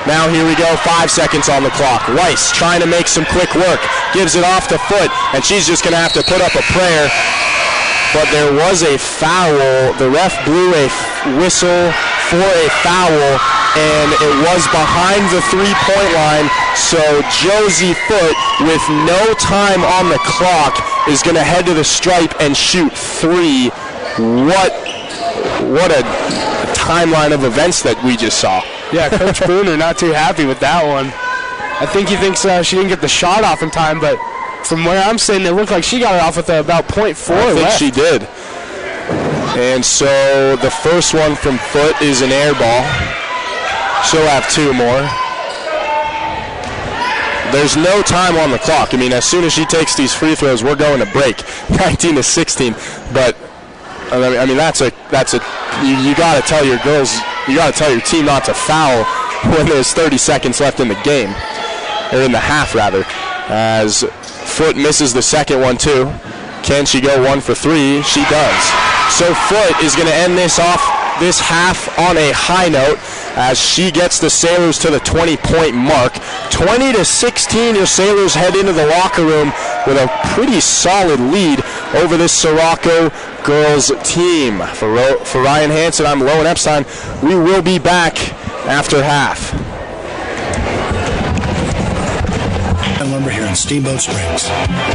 Now here we go, 5 seconds on the clock. Weiss trying to make some quick work, gives it off to Foote, and she's just going to have to put up a prayer but there was a foul. The ref blew a whistle for a foul, and it was behind the three-point line. So Josie Foote, with no time on the clock, is going to head to the stripe and shoot three. What a timeline of events that we just saw. Yeah, Coach Booner not too happy with that one. I think he thinks she didn't get the shot off in time, but from where I'm sitting, it looked like she got it off with about 0.4 I think left. she did. And so the first one from Foote is an air ball. She'll have two more. There's no time on the clock. I mean, as soon as she takes these free throws, we're going to break, 19-16. But I mean, you got to tell your girls, you got to tell your team not to foul when there's 30 seconds left in the game, or in the half rather. As Foote misses the second one too. Can she go 1 for 3? She does. So Foote is going to end this half on a high note as she gets the Sailors to the 20-point mark. 20-16, your Sailors head into the locker room with a pretty solid lead over this Soroco girls team. For Ryan Hansen, I'm Lowen Epstein. We will be back after half. Lumber here in Steamboat Springs.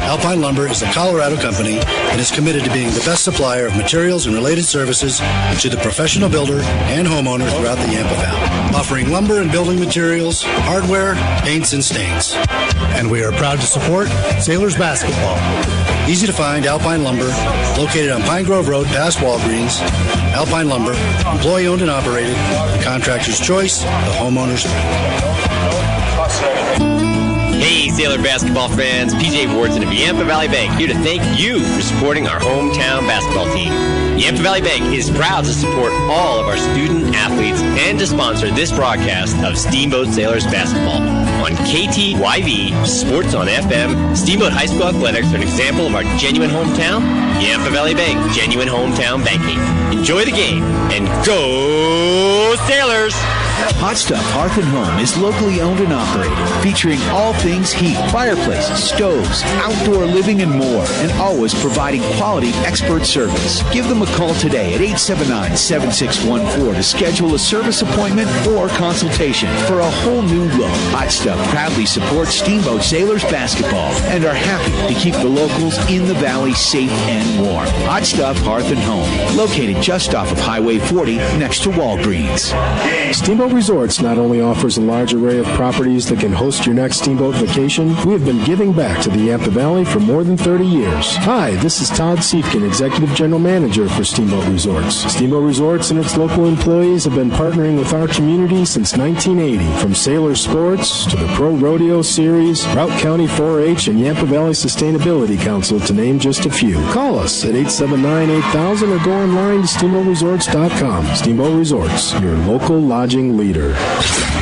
Alpine Lumber is a Colorado company and is committed to being the best supplier of materials and related services to the professional builder and homeowner throughout the Yampa Valley, offering lumber and building materials, hardware, paints, and stains. And we are proud to support Sailors basketball. Easy to find Alpine Lumber, located on Pine Grove Road past Walgreens. Alpine Lumber, employee owned and operated, the contractor's choice, the homeowner's friend. Hey, Sailor basketball fans, PJ Wardson of Yampa Valley Bank here to thank you for supporting our hometown basketball team. Yampa Valley Bank is proud to support all of our student athletes and to sponsor this broadcast of Steamboat Sailors basketball. On KTYV, Sports on FM, Steamboat High School Athletics are an example of our genuine hometown. Yampa Valley Bank, genuine hometown banking. Enjoy the game and go Sailors! Hot Stuff Hearth and Home is locally owned and operated, featuring all things heat, fireplaces, stoves, outdoor living, and more, and always providing quality expert service. Give them a call today at 879-7614 to schedule a service appointment or consultation for a whole new look. Hot Stuff proudly supports Steamboat Sailors basketball and are happy to keep the locals in the valley safe and warm. Hot Stuff Hearth and Home, located just off of Highway 40 next to Walgreens. Steamboat Resorts not only offers a large array of properties that can host your next steamboat vacation, we have been giving back to the Yampa Valley for more than 30 years. Hi, this is Todd Siefkin, Executive General Manager for Steamboat Resorts. Steamboat Resorts and its local employees have been partnering with our community since 1980. From Sailor Sports to the Pro Rodeo Series, Route County 4-H, and Yampa Valley Sustainability Council, to name just a few. Call us at 879-8000 or go online to steamboatresorts.com. Steamboat Resorts, your local lodging leader.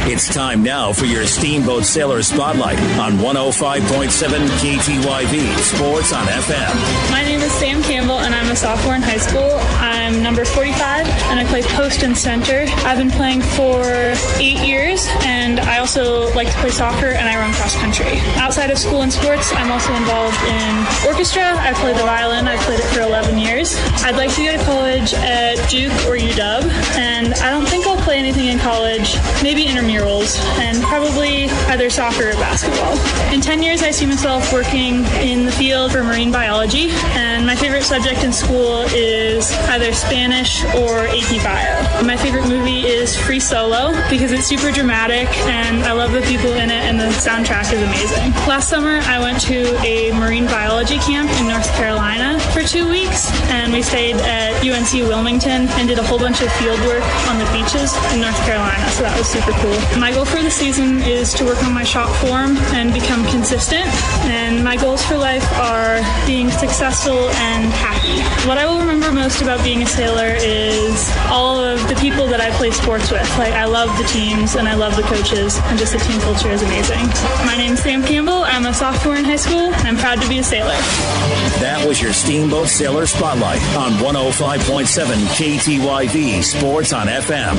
It's time now for your Steamboat Sailor Spotlight on 105.7 KTYV Sports on FM. My name is Sam Campbell, and I'm a sophomore in high school. I'm number 45, and I play post and center. I've been playing for 8 years, and I also like to play soccer, and I run cross country. Outside of school and sports, I'm also involved in orchestra. I play the violin. I've played it for 11 years. I'd like to go to college at Duke or UW, and I don't think I'll play anything in college, maybe intramurals, and probably either soccer or basketball. In 10 years, I see myself working in the field for marine biology, and my favorite subject in school is either Spanish or AP Bio. My favorite movie is Free Solo because it's super dramatic, and I love the people in it, and the soundtrack is amazing. Last summer, I went to a marine biology camp in North Carolina for 2 weeks, and we stayed at UNC Wilmington and did a whole bunch of field work on the beaches in North Carolina, so that was super cool. My goal for the season is to work on my shot form and become consistent, and my goals for life are being successful and happy. What I will remember most about being a sailor is all of the people that I play sports with. Like, I love the teams and I love the coaches, and just the team culture is amazing. My name's Sam Campbell. I'm a sophomore in high school, and I'm proud to be a sailor. That was your Steamboat Sailor Spotlight on 105.7 KTYV Sports on FM.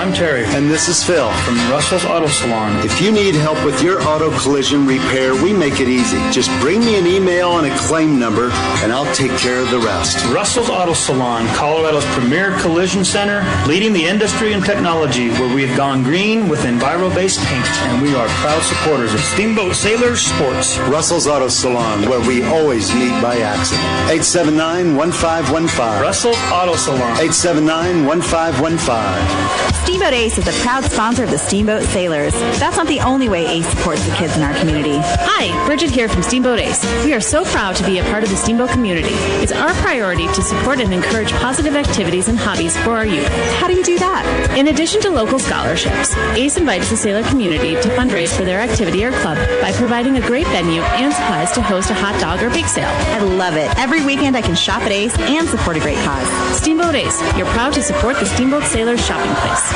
I'm Terry. And this is Phil. From Russell's Auto Salon. If you need help with your auto collision repair, we make it easy. Just bring me an email and a claim number, and I'll take care of the rest. Russell's Auto Salon, Colorado's premier collision center, leading the industry in technology, where we have gone green with Enviro-based paint, and we are proud supporters of Steamboat Sailors Sports. Russell's Auto Salon, where we always meet by accident. 879-1515. Russell's Auto Salon. 879-1515. Steamboat Ace is a proud sponsor of the Steamboat Sailors. That's not the only way Ace supports the kids in our community. Hi, Bridget here from Steamboat Ace. We are so proud to be a part of the Steamboat community. It's our priority to support and encourage positive activities and hobbies for our youth. How do you do that? In addition to local scholarships, Ace invites the sailor community to fundraise for their activity or club by providing a great venue and supplies to host a hot dog or bake sale. I love it. Every weekend I can shop at Ace and support a great cause. Steamboat Ace, you're proud to support the Steamboat Sailors shopping place.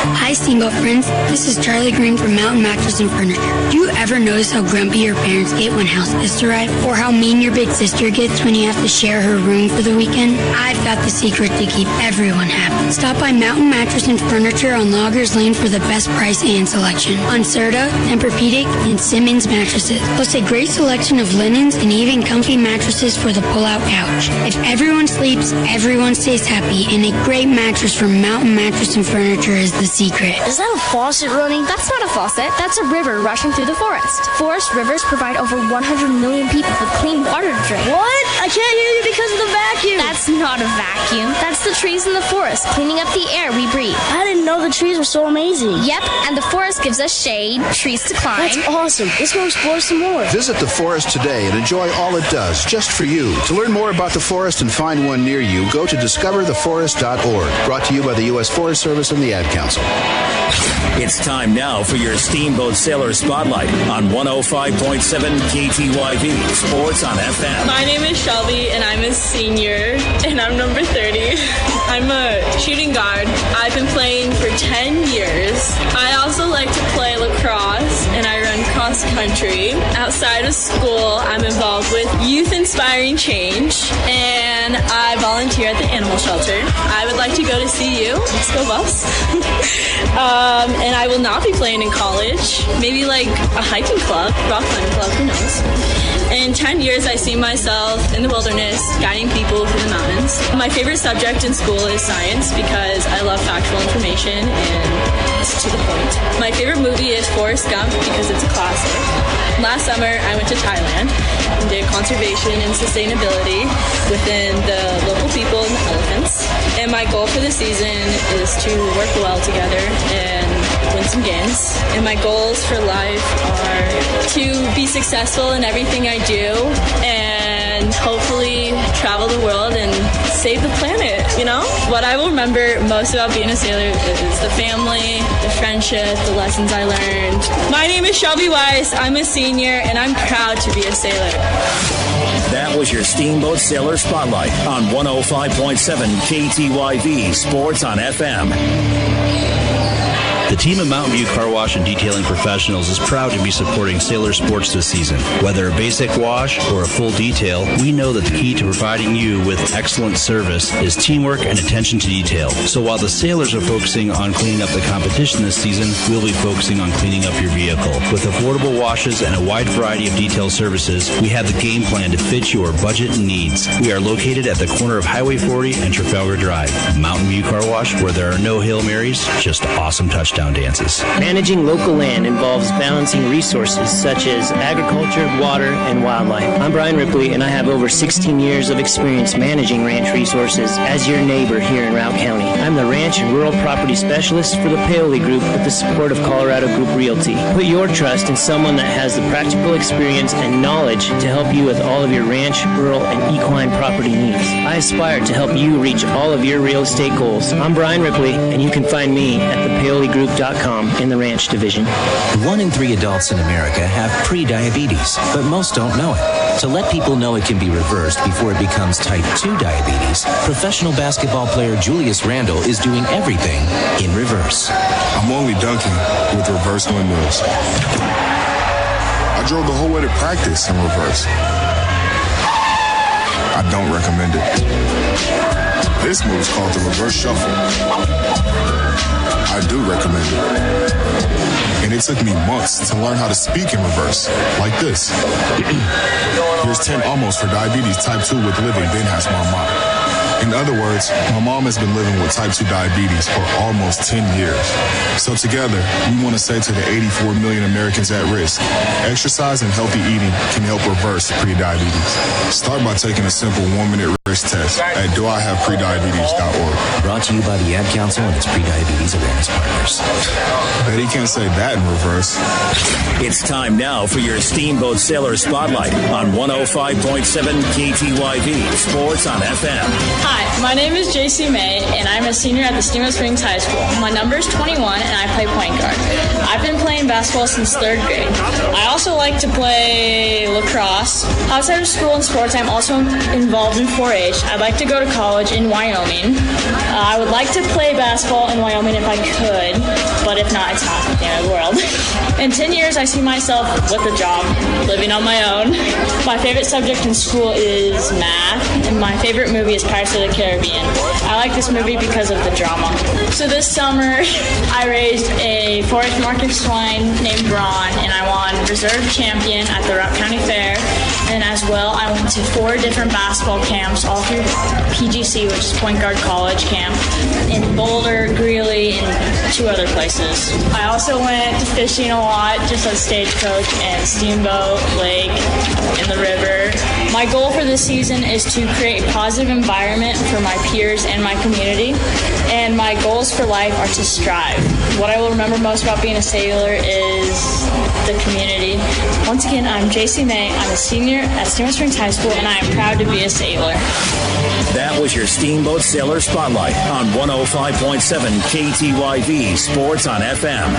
Hi, Steamboat friends. This is Charlie Green from Mountain Mattress and Furniture. Do you ever notice how grumpy your parents get when house guests arrive? Or how mean your big sister gets when you have to share her room for the weekend? I've got the secret to keep everyone happy. Stop by Mountain Mattress and Furniture on Loggers Lane for the best price and selection on Serta, Tempur-Pedic, and Simmons mattresses. Plus a great selection of linens and even comfy mattresses for the pull-out couch. If everyone sleeps, everyone stays happy, and a great mattress from Mountain Mattress and Furniture is the secret. Is that a faucet running? That's not a faucet. That's a river rushing through the forest. Forest rivers provide over 100 million people with clean water to drink. What? I can't hear you because of the vacuum. That's not a vacuum. That's the trees in the forest cleaning up the air we breathe. I didn't know the trees were so amazing. Yep, and the forest gives us shade, trees to climb. That's awesome. Let's go explore some more. Visit the forest today and enjoy all it does just for you. To learn more about the forest and find one near you, go to discovertheforest.org. Brought to you by the U.S. Forest Service and the Ad Council. It's time now for your Steamboat Sailor Spotlight on 105.7 KTYV Sports on FM. My name is Shelby, and I'm a senior, and I'm number 30. I'm a shooting guard. I've been playing for 10 years. I also like to play lacrosse, and I run cross country. Outside of school, I'm involved with Youth Inspiring Change, and I volunteer at the animal shelter. I would like to go to CU. Let's go Buffs. And I will not be playing in college. Maybe like a hiking club, rock climbing club, who knows. In 10 years, I see myself in the wilderness, guiding people through the mountains. My favorite subject in school is science because I love factual information and it's to the point. My favorite movie is Forrest Gump because it's a classic. Last summer, I went to Thailand and did conservation and sustainability within the local people and the elephants. And my goal for the season is to work well together and win some games. And my goals for life are to be successful in everything I do and hopefully travel the world and save the planet, you know? What I will remember most about being a sailor is the family, the friendship, the lessons I learned. My name is Shelby Weiss. I'm a senior, and I'm proud to be a sailor. That was your Steamboat Sailor Spotlight on 105.7 KTYV Sports on FM. The team of Mountain View Car Wash and Detailing Professionals is proud to be supporting sailor sports this season. Whether a basic wash or a full detail, we know that the key to providing you with excellent service is teamwork and attention to detail. So while the sailors are focusing on cleaning up the competition this season, we'll be focusing on cleaning up your vehicle. With affordable washes and a wide variety of detail services, we have the game plan to fit your budget and needs. We are located at the corner of Highway 40 and Trafalgar Drive. Mountain View Car Wash, where there are no Hail Marys, just awesome touchdowns. Dances. Managing local land involves balancing resources such as agriculture, water, and wildlife. I'm Brian Ripley, and I have over 16 years of experience managing ranch resources as your neighbor here in Routt County. I'm the Ranch and Rural Property Specialist for the Paoli Group with the support of Colorado Group Realty. Put your trust in someone that has the practical experience and knowledge to help you with all of your ranch, rural, and equine property needs. I aspire to help you reach all of your real estate goals. I'm Brian Ripley, and you can find me at thepaoligroup.com in the ranch division. 1 in 3 adults in America have pre-diabetes, but most don't know it. To let people know it can be reversed before it becomes type 2 diabetes, professional basketball player Julius Randle is doing everything in reverse. I'm only dunking with reverse windmills. I drove the whole way to practice in reverse. I don't recommend it. This move is called the reverse shuffle. I do recommend it. And it took me months to learn how to speak in reverse, like this. Here's 10 almost for diabetes type 2 with living, then has mama. In other words, my mom has been living with type 2 diabetes for almost 10 years. So together, we want to say to the 84 million Americans at risk, exercise and healthy eating can help reverse prediabetes. Start by taking a simple 1-minute risk test at doihaveprediabetes.org. Brought to you by the Ad Council and its Prediabetes Awareness Partners. Bet he can't say that in reverse. It's time now for your Steamboat Sailor Spotlight on 105.7 KTYV Sports on FM. Hi, my name is JC May, and I'm a senior at the Steamboat Springs High School. My number is 21, and I play point guard. I've been playing basketball since 3rd grade. I also like to play lacrosse. Outside of school and sports, I'm also involved in 4-H. I'd like to go to college in Wyoming. I would like to play basketball in Wyoming if I could, but if not, it's not the end of the world. In 10 years, I see myself with a job, living on my own. My favorite subject in school is math, and my favorite movie is Pirates of the Caribbean. I like this movie because of the drama. So this summer, I raised a 4-H market swine named Ron, and I won reserve champion at the Rock County Fair. And as well, I went to 4 different basketball camps, all through PGC, which is Point Guard College Camp, in Boulder, Greeley, and 2 other places. I also went to fishing a lot, just as Stagecoach and Steamboat, Lake, and the river. My goal for this season is to create a positive environment for my peers and my community, and my goals for life are to strive. What I will remember most about being a sailor is the community. Once again, I'm JC May. I'm a senior at Steamboat Springs High School, and I am proud to be a sailor. That was your Steamboat Sailor Spotlight on 105.7 KTYV Sports on FM.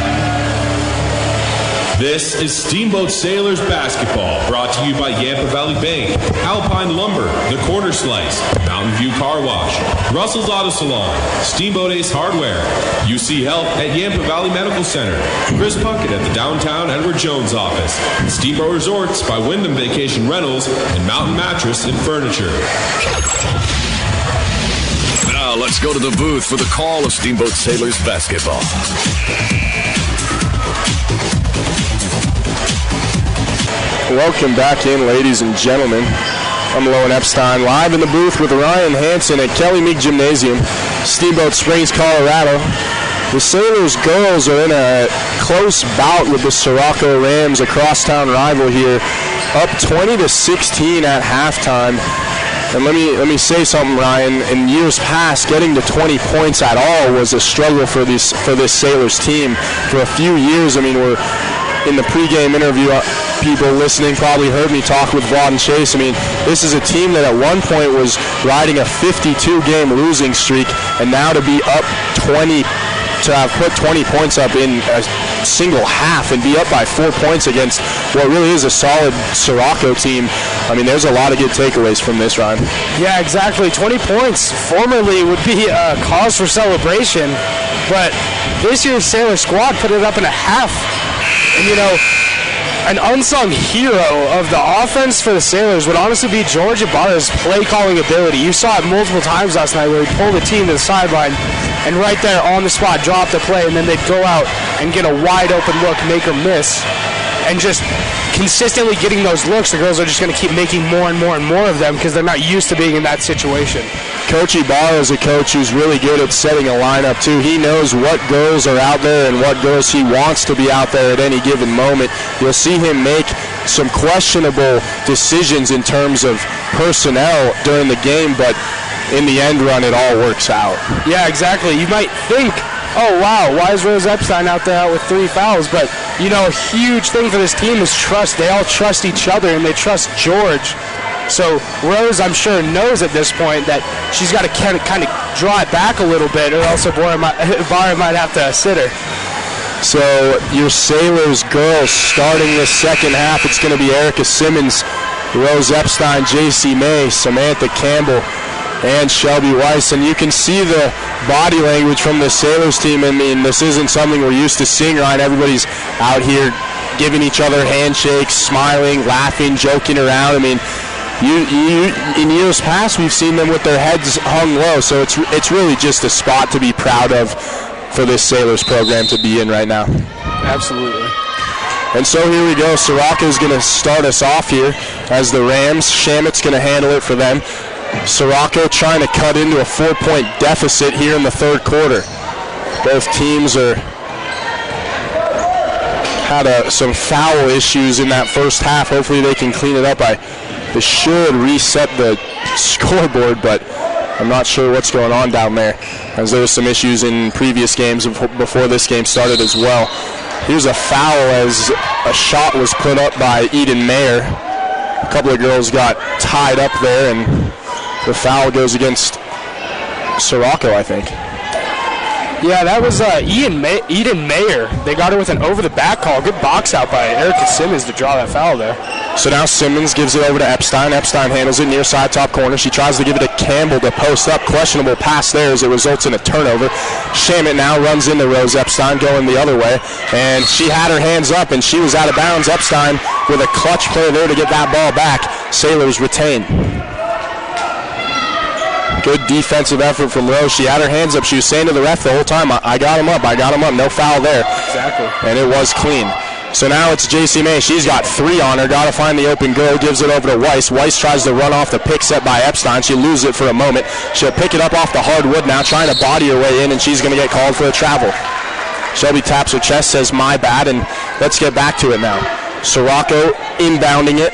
This is Steamboat Sailors Basketball, brought to you by Yampa Valley Bank, Alpine Lumber, The Corner Slice, Mountain View Car Wash, Russell's Auto Salon, Steamboat Ace Hardware, UC Health at Yampa Valley Medical Center, Chris Puckett at the downtown Edward Jones office, Steamboat Resorts by Wyndham Vacation Rentals, and Mountain Mattress and Furniture. Now let's go to the booth for the call of Steamboat Sailors Basketball. Welcome back in, ladies and gentlemen. I'm Lowen Epstein, live in the booth with Ryan Hansen at Kelly Meek Gymnasium, Steamboat Springs, Colorado. The Sailors girls are in a close bout with the Soroco Rams, a crosstown rival here, up 20-16 at halftime. And let me say something, Ryan. In years past, getting to 20 points at all was a struggle for this Sailors team. For a few years, I mean, we're in the pregame interview, people listening probably heard me talk with Vaughn Chase. I mean, this is a team that at one point was riding a 52-game losing streak, and now to be up 20, to have put 20 points up in a single half and be up by 4 points against what really is a solid Soroco team. I mean, there's a lot of good takeaways from this, Ryan. Yeah, exactly. 20 points formerly would be a cause for celebration, but this year's Sailor squad put it up in a half. And, you know, an unsung hero of the offense for the Sailors would honestly be George Ibarra's play-calling ability. You saw it multiple times last night where he pulled the team to the sideline and right there on the spot dropped the play, and then they'd go out and get a wide-open look, make or miss. And just consistently getting those looks, the girls are just going to keep making more and more and more of them because they're not used to being in that situation. Coach Ibarra is a coach who's really good at setting a lineup, too. He knows what girls are out there and what girls he wants to be out there at any given moment. You'll see him make some questionable decisions in terms of personnel during the game, but in the end run, it all works out. Yeah, exactly. You might think, oh, wow, why is Rose Epstein out there with 3 fouls? But, you know, a huge thing for this team is trust. They all trust each other, and they trust George. So Rose, I'm sure, knows at this point that she's got to kind of draw it back a little bit, or else Ibarra might have to sit her. So your Sailors girls starting this second half, it's going to be Erica Simmons, Rose Epstein, J.C. May, Samantha Campbell, and Shelby Weiss. And you can see the body language from the Sailors team. I mean, this isn't something we're used to seeing, Ryan. Everybody's out here giving each other handshakes, smiling, laughing, joking around. I mean, In years past, we've seen them with their heads hung low, so it's really just a spot to be proud of for this Sailors program to be in right now. Absolutely. And so here we go. Soroco's going to start us off here as the Rams. Shamit's going to handle it for them. Soroco trying to cut into a 4-point deficit here in the third quarter. Both teams had some foul issues in that first half. Hopefully they can clean it up. They should reset the scoreboard, but I'm not sure what's going on down there, as there was some issues in previous games before this game started as well. Here's a foul as a shot was put up by Eden Mayer. A couple of girls got tied up there, and the foul goes against Soroco, I think. Yeah, that was Eden Mayer. They got her with an over-the-back call. Good box out by Erica Simmons to draw that foul there. So now Simmons gives it over to Epstein. Epstein handles it near side top corner. She tries to give it to Campbell to post up. Questionable pass there as it results in a turnover. Shamit now runs into Rose Epstein going the other way. And she had her hands up and she was out of bounds. Epstein with a clutch play there to get that ball back. Sailors retain. Good defensive effort from Rose. She had her hands up. She was saying to the ref the whole time, I got him up, I got him up. No foul there. Exactly. And it was clean. So now it's JC May. She's got 3 on her. Got to find the open girl. Gives it over to Weiss. Weiss tries to run off the pick set by Epstein. She loses it for a moment. She'll pick it up off the hardwood now, trying to body her way in, and she's going to get called for a travel. Shelby taps her chest, says, my bad, and let's get back to it now. Soroco inbounding it.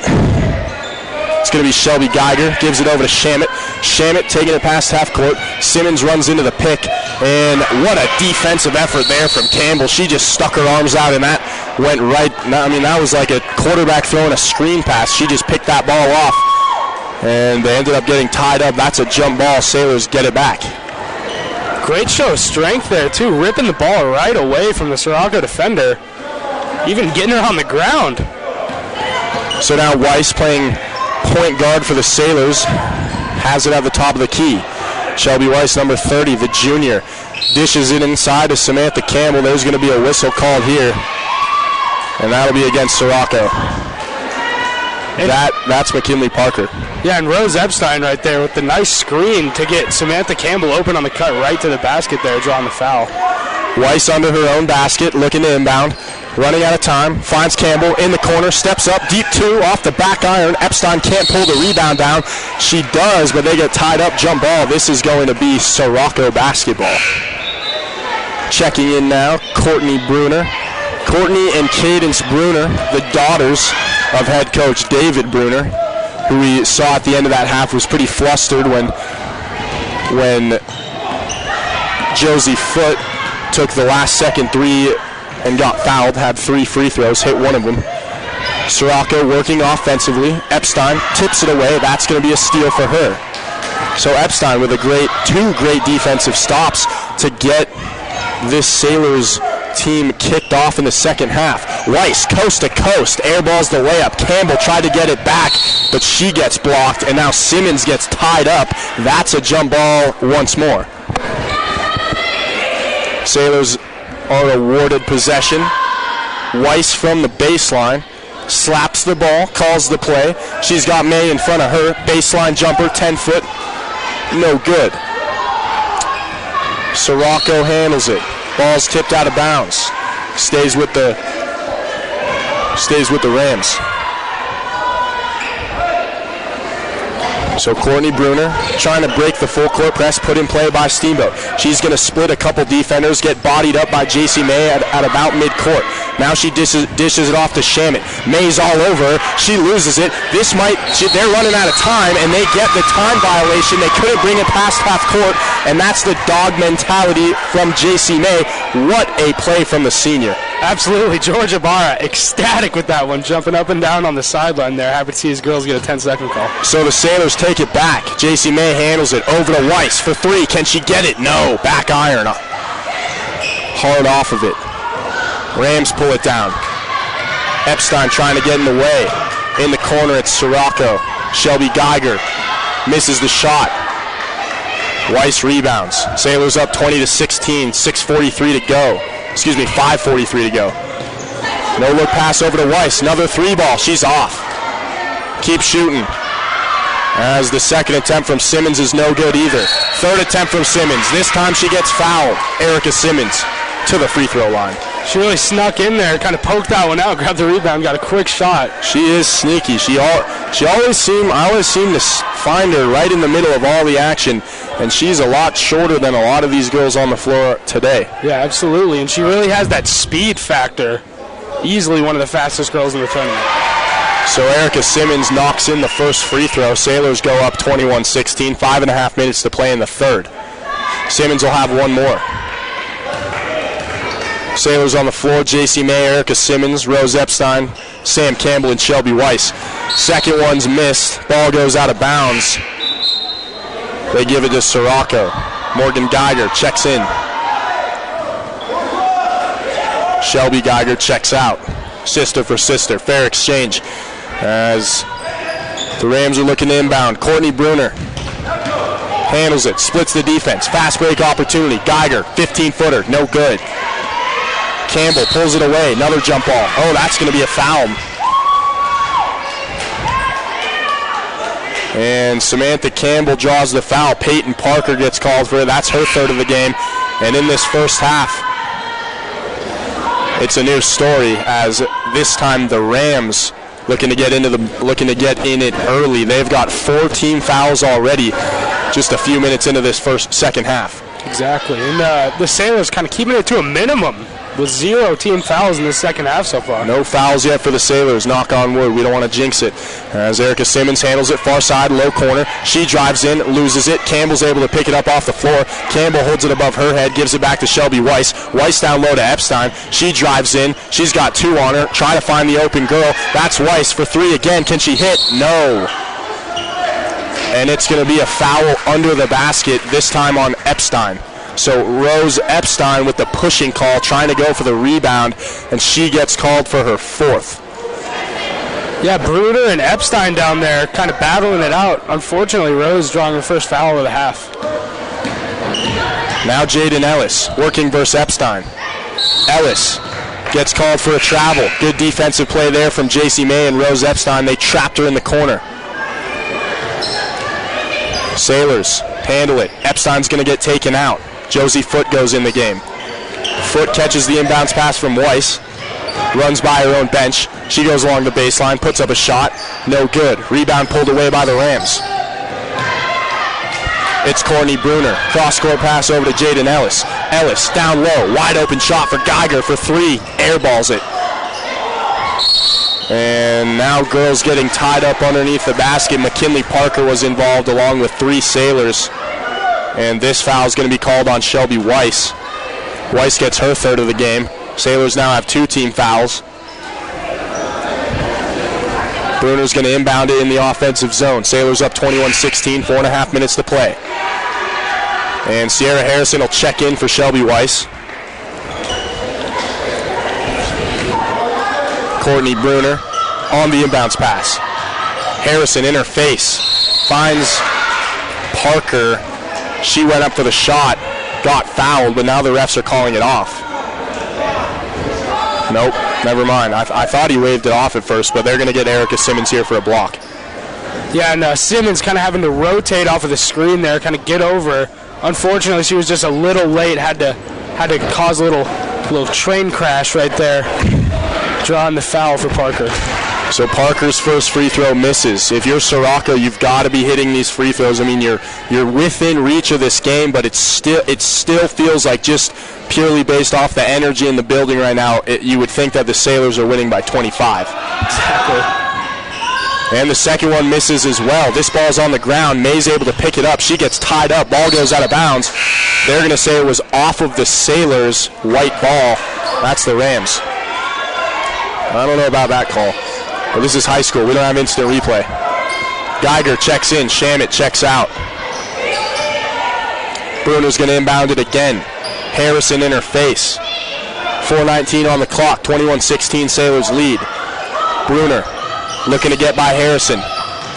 It's going to be Shelby Geiger. Gives it over to Shamit. Shamit taking it past half court. Simmons runs into the pick. And what a defensive effort there from Campbell. She just stuck her arms out, and that went right. I mean, that was like a quarterback throwing a screen pass. She just picked that ball off. And they ended up getting tied up. That's a jump ball. Sailors get it back. Great show of strength there, too. Ripping the ball right away from the Soroco defender. Even getting her on the ground. So now Weiss playing point guard for the Sailors, has it at the top of the key. Shelby Weiss, number 30, the junior, dishes it inside to Samantha Campbell. There's going to be a whistle called here, and that'll be against Soroco. That's McKinley Parker. Yeah, and Rose Epstein right there with the nice screen to get Samantha Campbell open on the cut right to the basket there, drawing the foul. Weiss under her own basket, looking to inbound. Running out of time, finds Campbell in the corner, steps up, deep 2, off the back iron. Epstein can't pull the rebound down. She does, but they get tied up, jump ball. This is going to be Soroco basketball. Checking in now, Courtney Bruner. Courtney and Cadence Bruner, the daughters of head coach David Bruner, who we saw at the end of that half was pretty flustered when Josie Foote took the last second 3 and got fouled, had 3 free throws, hit one of them. Soroco working offensively. Epstein tips it away. That's going to be a steal for her. So Epstein with 2 great defensive stops to get this Sailors team kicked off in the second half. Weiss, coast to coast, airballs the layup. Campbell tried to get it back, but she gets blocked, and now Simmons gets tied up. That's a jump ball once more. Sailors are awarded possession. Weiss from the baseline slaps the ball, calls the play. She's got May in front of her. Baseline jumper, 10 foot, no good. Soroco handles it. Ball's tipped out of bounds. Stays with the Rams. So Courtney Bruner trying to break the full court press, put in play by Steamboat. She's going to split a couple defenders, get bodied up by JC May at about mid-court. Now she dishes it off to Shamit. May's all over her. She loses it. They're running out of time, and they get the time violation. They couldn't bring it past half court, and that's the dog mentality from JC May. What a play from the senior. Absolutely. Georgia Barra ecstatic with that one, jumping up and down on the sideline there. Happy to see his girls get a 10-second call. So the Sailors take it back. JC May handles it over to Weiss for 3. Can she get it? No. Back iron. Hard off of it. Rams pull it down. Epstein trying to get in the way. In the corner, it's Soroco. Shelby Geiger misses the shot. Weiss rebounds. Sailors up 20-16. 6:43 to go. 5:43 to go. No look pass over to Weiss. Another 3 ball. She's off. Keep shooting. As the second attempt from Simmons is no good either. Third attempt from Simmons. This time she gets fouled. Erica Simmons to the free throw line. She really snuck in there, kind of poked that one out, grabbed the rebound, got a quick shot. She is sneaky. I always seem to find her right in the middle of all the action, and she's a lot shorter than a lot of these girls on the floor today. Yeah, absolutely, and she really has that speed factor. Easily one of the fastest girls in the tournament. So Erica Simmons knocks in the first free throw. Sailors go up 21-16, 5.5 minutes to play in the third. Simmons will have one more. Sailors on the floor, J.C. May, Erica Simmons, Rose Epstein, Sam Campbell, and Shelby Weiss. Second one's missed. Ball goes out of bounds. They give it to Soroco. Morgan Geiger checks in. Shelby Geiger checks out. Sister for sister. Fair exchange as the Rams are looking to inbound. Courtney Bruner handles it, splits the defense. Fast break opportunity. Geiger, 15-footer, no good. Campbell pulls it away. Another jump ball. Oh, that's going to be a foul. And Samantha Campbell draws the foul. Peyton Parker gets called for it. That's her third of the game. And in this first half, it's a new story as this time the Rams looking to get in it early. They've got 4 team fouls already just a few minutes into this second half. Exactly. And the Sailors kind of keeping it to a minimum with 0 team fouls in the second half so far. No fouls yet for the Sailors. Knock on wood. We don't want to jinx it. As Erica Simmons handles it far side, low corner. She drives in, loses it. Campbell's able to pick it up off the floor. Campbell holds it above her head, gives it back to Shelby Weiss. Weiss down low to Epstein. She drives in. She's got 2 on her. Try to find the open girl. That's Weiss for 3 again. Can she hit? No. And it's going to be a foul under the basket, this time on Epstein. So Rose Epstein with the pushing call, trying to go for the rebound, and she gets called for her 4th. Yeah, Bruder and Epstein down there kind of battling it out. Unfortunately, Rose drawing her first foul of the half. Now Jaden Ellis working versus Epstein. Ellis gets called for a travel. Good defensive play there from J.C. May and Rose Epstein. They trapped her in the corner. Sailors handle it. Epstein's going to get taken out. Josie Foote goes in the game. Foote catches the inbounds pass from Weiss. Runs by her own bench. She goes along the baseline, puts up a shot. No good. Rebound pulled away by the Rams. It's Courtney Bruner. Cross-court pass over to Jaden Ellis. Ellis down low. Wide open shot for Geiger for 3. Airballs it. And now girls getting tied up underneath the basket. McKinley Parker was involved along with 3 Sailors. And this foul is going to be called on Shelby Weiss. Weiss gets her 3rd of the game. Sailors now have 2 team fouls. Bruner's going to inbound it in the offensive zone. Sailors up 21-16, 4.5 minutes to play. And Sierra Harrison will check in for Shelby Weiss. Courtney Bruner on the inbounds pass. Harrison in her face. Finds Parker. She went up for the shot, got fouled, but now the refs are calling it off. Nope, never mind. I thought he waved it off at first, but they're going to get Erica Simmons here for a block. Yeah, and Simmons kind of having to rotate off of the screen there, kind of get over. Unfortunately, she was just a little late, had to cause a little train crash right there, drawing the foul for Parker. So Parker's first free throw misses. If you're Soroco, you've got to be hitting these free throws. I mean, you're within reach of this game, but it still feels like just purely based off the energy in the building right now, you would think that the Sailors are winning by 25. Exactly. And the second one misses as well. This ball's on the ground. May's able to pick it up. She gets tied up. Ball goes out of bounds. They're going to say it was off of the Sailors' white ball. That's the Rams. I don't know about that call. But this is high school. We don't have instant replay. Geiger checks in. Shamit checks out. Bruner's going to inbound it again. Harrison in her face. 4:19 on the clock. 21-16 Sailors lead. Bruner looking to get by Harrison.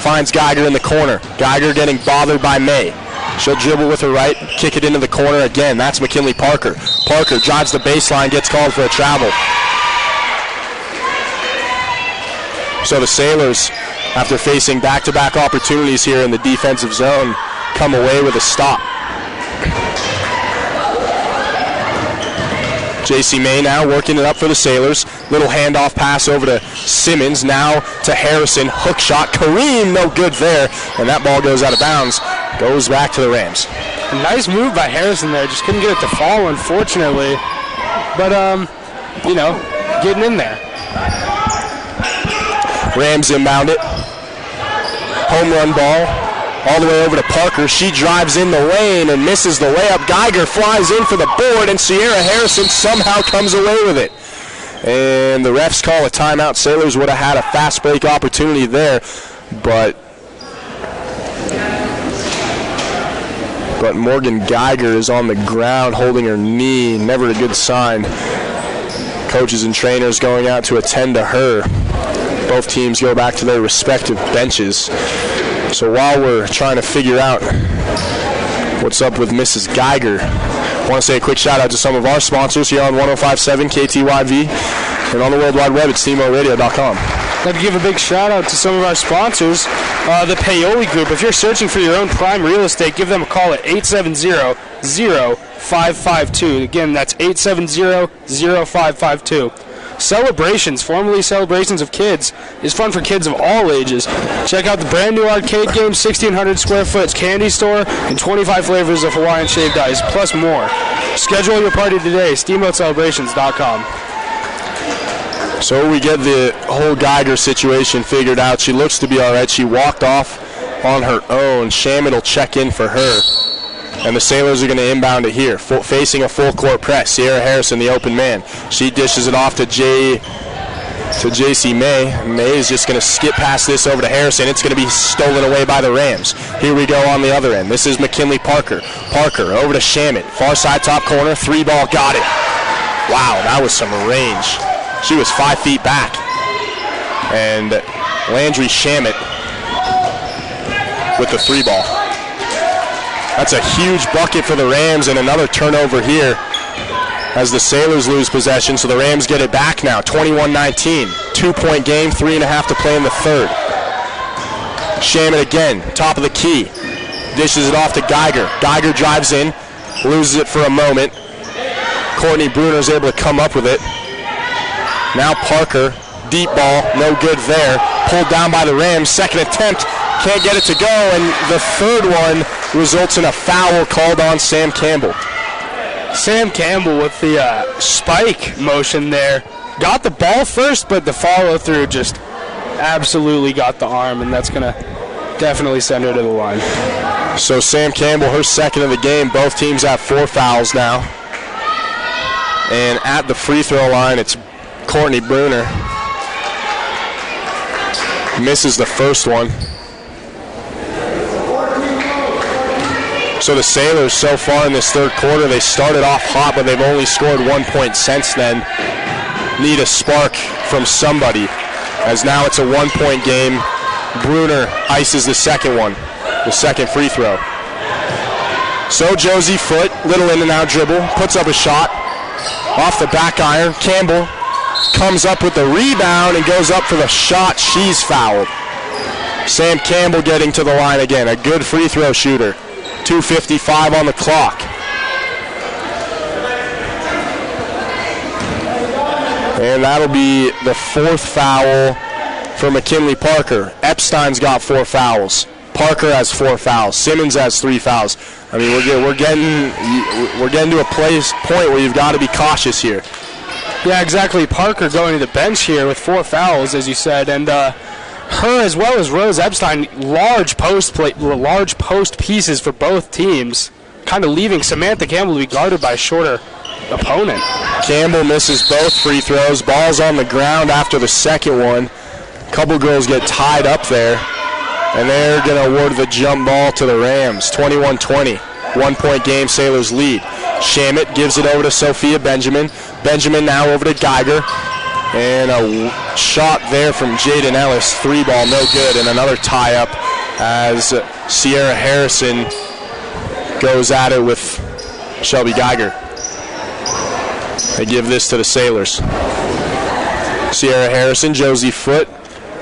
Finds Geiger in the corner. Geiger getting bothered by May. She'll dribble with her right, kick it into the corner again. That's McKinley Parker. Parker drives the baseline, gets called for a travel. So the Sailors after facing back-to-back opportunities here in the defensive zone, come away with a stop. J.C. May now working it up for the Sailors. Little handoff pass over to Simmons. Now to Harrison. Hook shot. Kareem, no good there. And that ball goes out of bounds. Goes back to the Rams. A nice move by Harrison there. Just couldn't get it to fall, unfortunately. But, getting in there. Rams inbound it. Home run ball. All the way over to Parker. She drives in the lane and misses the layup. Geiger flies in for the board, and Sierra Harrison somehow comes away with it. And the refs call a timeout. Sailors would have had a fast break opportunity there, but Morgan Geiger is on the ground holding her knee. Never a good sign. Coaches and trainers going out to attend to her. Both teams go back to their respective benches. So while we're trying to figure out what's up with Mrs. Geiger, I want to say a quick shout out to some of our sponsors here on 105.7 KTYV and on the World Wide Web at steamboatradio.com. I'd like to give a big shout out to some of our sponsors, the Paoli Group. If you're searching for your own prime real estate, give them a call at 870-0552. Again, that's 870-0552. Celebrations, formerly Celebrations of Kids, is fun for kids of all ages. Check out the brand new arcade game, 1,600 square foot candy store, and 25 flavors of Hawaiian shaved ice, plus more. Schedule your party today, steamboatcelebrations.com. So we get the whole Geiger situation figured out. She looks to be all right. She walked off on her own. Shaman will check in for her. And the Sailors are going to inbound it here, facing a full-court press. Sierra Harrison, the open man. She dishes it off to J.C. May. May is just going to skip past this over to Harrison. It's going to be stolen away by the Rams. Here we go on the other end. This is McKinley Parker. Parker over to Shamit. Far side top corner. 3-ball. Got it. Wow, that was some range. She was 5 feet back. And Landry Shamit with the 3-ball. That's a huge bucket for the Rams and another turnover here as the Sailors lose possession. So the Rams get it back now, 21-19. 2-point game, 3.5 to play in the third. Shamit again, top of the key. Dishes it off to Geiger. Geiger drives in, loses it for a moment. Courtney Bruner is able to come up with it. Now Parker, deep ball, no good there. Pulled down by the Rams. Second attempt, can't get it to go, and the third one results in a foul called on Sam Campbell. Sam Campbell with the spike motion there. Got the ball first, but the follow-through just absolutely got the arm, and that's going to definitely send her to the line. So Sam Campbell, her second of the game. Both teams have 4 fouls now. And at the free throw line, it's Courtney Bruner. Misses the first one. So the Sailors so far in this third quarter, they started off hot, but they've only scored 1 point since then. Need a spark from somebody, as now it's a 1-point game. Bruner ices the second one, the second free throw. So Josie Foote, little in and out dribble, puts up a shot off the back iron. Campbell comes up with the rebound and goes up for the shot. She's fouled. Sam Campbell getting to the line again, a good free throw shooter. 2:55 on the clock. And that'll be the 4th foul for McKinley Parker. Epstein's got 4 fouls. Parker has 4 fouls. Simmons has 3 fouls. I mean, we're getting to a point where you've got to be cautious here. Yeah, exactly. Parker going to the bench here with 4 fouls, as you said, and her as well as Rose Epstein, large post pieces for both teams, kind of leaving Samantha Campbell to be guarded by a shorter opponent. Campbell misses both free throws. Ball's on the ground after the second one. A couple girls get tied up there, and they're going to award the jump ball to the Rams. 21-20, 1-point game, Sailors lead. Shamit gives it over to Sophia Benjamin. Benjamin now over to Geiger. And a shot there from Jaden Ellis. 3-ball, no good. And another tie-up as Sierra Harrison goes at it with Shelby Geiger. They give this to the Sailors. Sierra Harrison, Josie Foote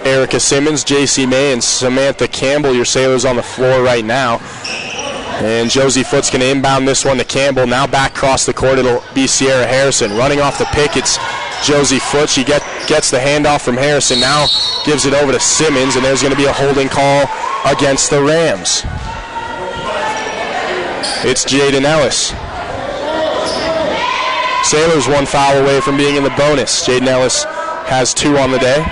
Erica Simmons, J.C. May, and Samantha Campbell, your Sailors on the floor right now. And Josie Foot's going to inbound this one to Campbell. Now back across the court, it'll be Sierra Harrison. Running off the pick, it's Josie Foot. She gets the handoff from Harrison, now gives it over to Simmons, and there's going to be a holding call against the Rams. It's Jaden Ellis. Sailors 1 foul away from being in the bonus. Jaden Ellis has 2 on the day.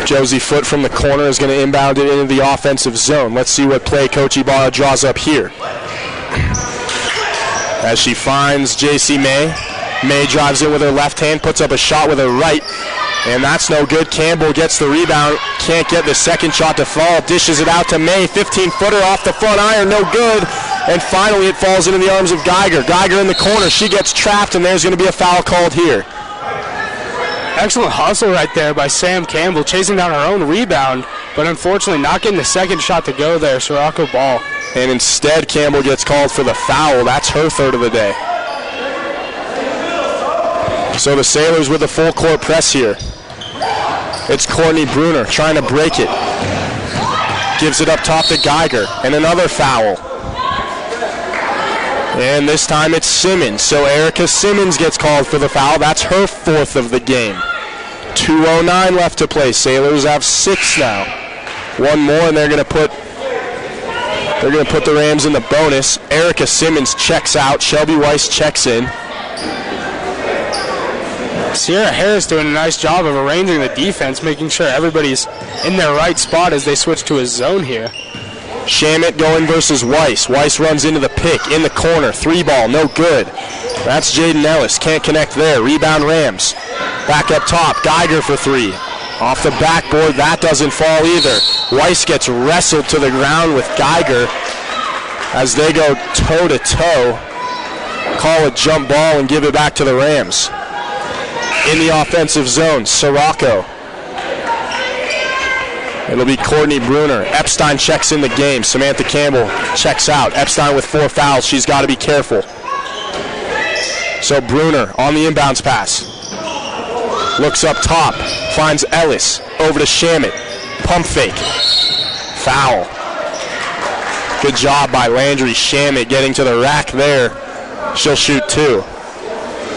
Josie Foot from the corner is going to inbound it into the offensive zone. Let's see what play Coach Ibarra draws up here. As she finds J.C. May. May drives in with her left hand, puts up a shot with her right, and that's no good. Campbell gets the rebound, can't get the second shot to fall, dishes it out to May. 15-footer off the front iron, no good. And finally it falls into the arms of Geiger. Geiger in the corner, she gets trapped, and there's going to be a foul called here. Excellent hustle right there by Sam Campbell, chasing down her own rebound, but unfortunately not getting the second shot to go there. Soroco ball. And instead, Campbell gets called for the foul. That's her third of the day. So the Sailors with a full court press here. It's Courtney Bruner trying to break it. Gives it up top to Geiger, and another foul. And this time it's Simmons. So Erica Simmons gets called for the foul. That's her 4th of the game. 2:09 left to play. Sailors have 6 now. One more, and they're going to put the Rams in the bonus. Erica Simmons checks out. Shelby Weiss checks in. Sierra Harris doing a nice job of arranging the defense, making sure everybody's in their right spot as they switch to a zone here. Shamit going versus Weiss. Weiss runs into the pick, in the corner. 3-ball, no good. That's Jaden Ellis. Can't connect there. Rebound Rams. Back up top. Geiger for 3. Off the backboard. That doesn't fall either. Weiss gets wrestled to the ground with Geiger as they go toe-to-toe. Call a jump ball and give it back to the Rams. In the offensive zone, Soroco. It'll be Courtney Bruner. Epstein checks in the game. Samantha Campbell checks out. Epstein with 4 fouls. She's got to be careful. So Bruner on the inbounds pass. Looks up top. Finds Ellis. Over to Shamit. Pump fake. Foul. Good job by Landry Shamit getting to the rack there. She'll shoot 2.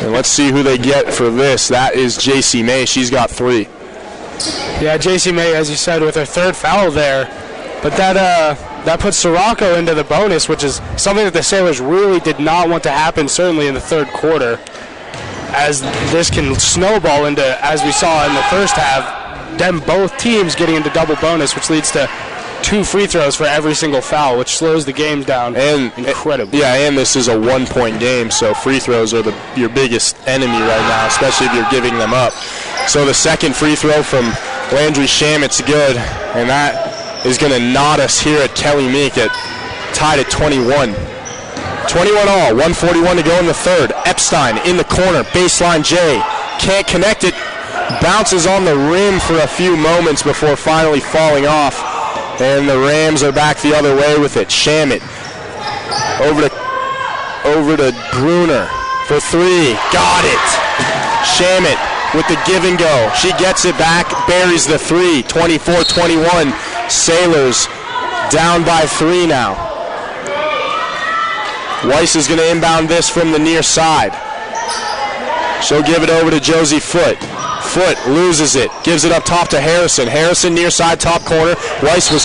And let's see who they get for this. That is J.C. May. She's got 3. Yeah, J.C. May, as you said, with her 3rd foul there. But that puts Soroco into the bonus, which is something that the Sailors really did not want to happen, certainly in the 3rd quarter, as this can snowball into, as we saw in the first half, them both teams getting into double bonus, which leads to 2 free throws for every single foul, which slows the game down incredibly. Yeah, and this is a 1-point game, so free throws are your biggest enemy right now, especially if you're giving them up. So the second free throw from Landry Shamit's good, and that is going to knot us here at Kelly Meek tied at 21. 21 all, 1:41 to go in the 3rd. Epstein in the corner, baseline J. Can't connect it. Bounces on the rim for a few moments before finally falling off. And the Rams are back the other way with it. Shamit over to Bruner for 3. Got it. Shamit with the give and go. She gets it back, buries the 3. 24-21. Sailors down by 3 now. Weiss is going to inbound this from the near side. She'll give it over to Josie Foot. Foot loses it, gives it up top to Harrison. Harrison near side, top corner. Weiss was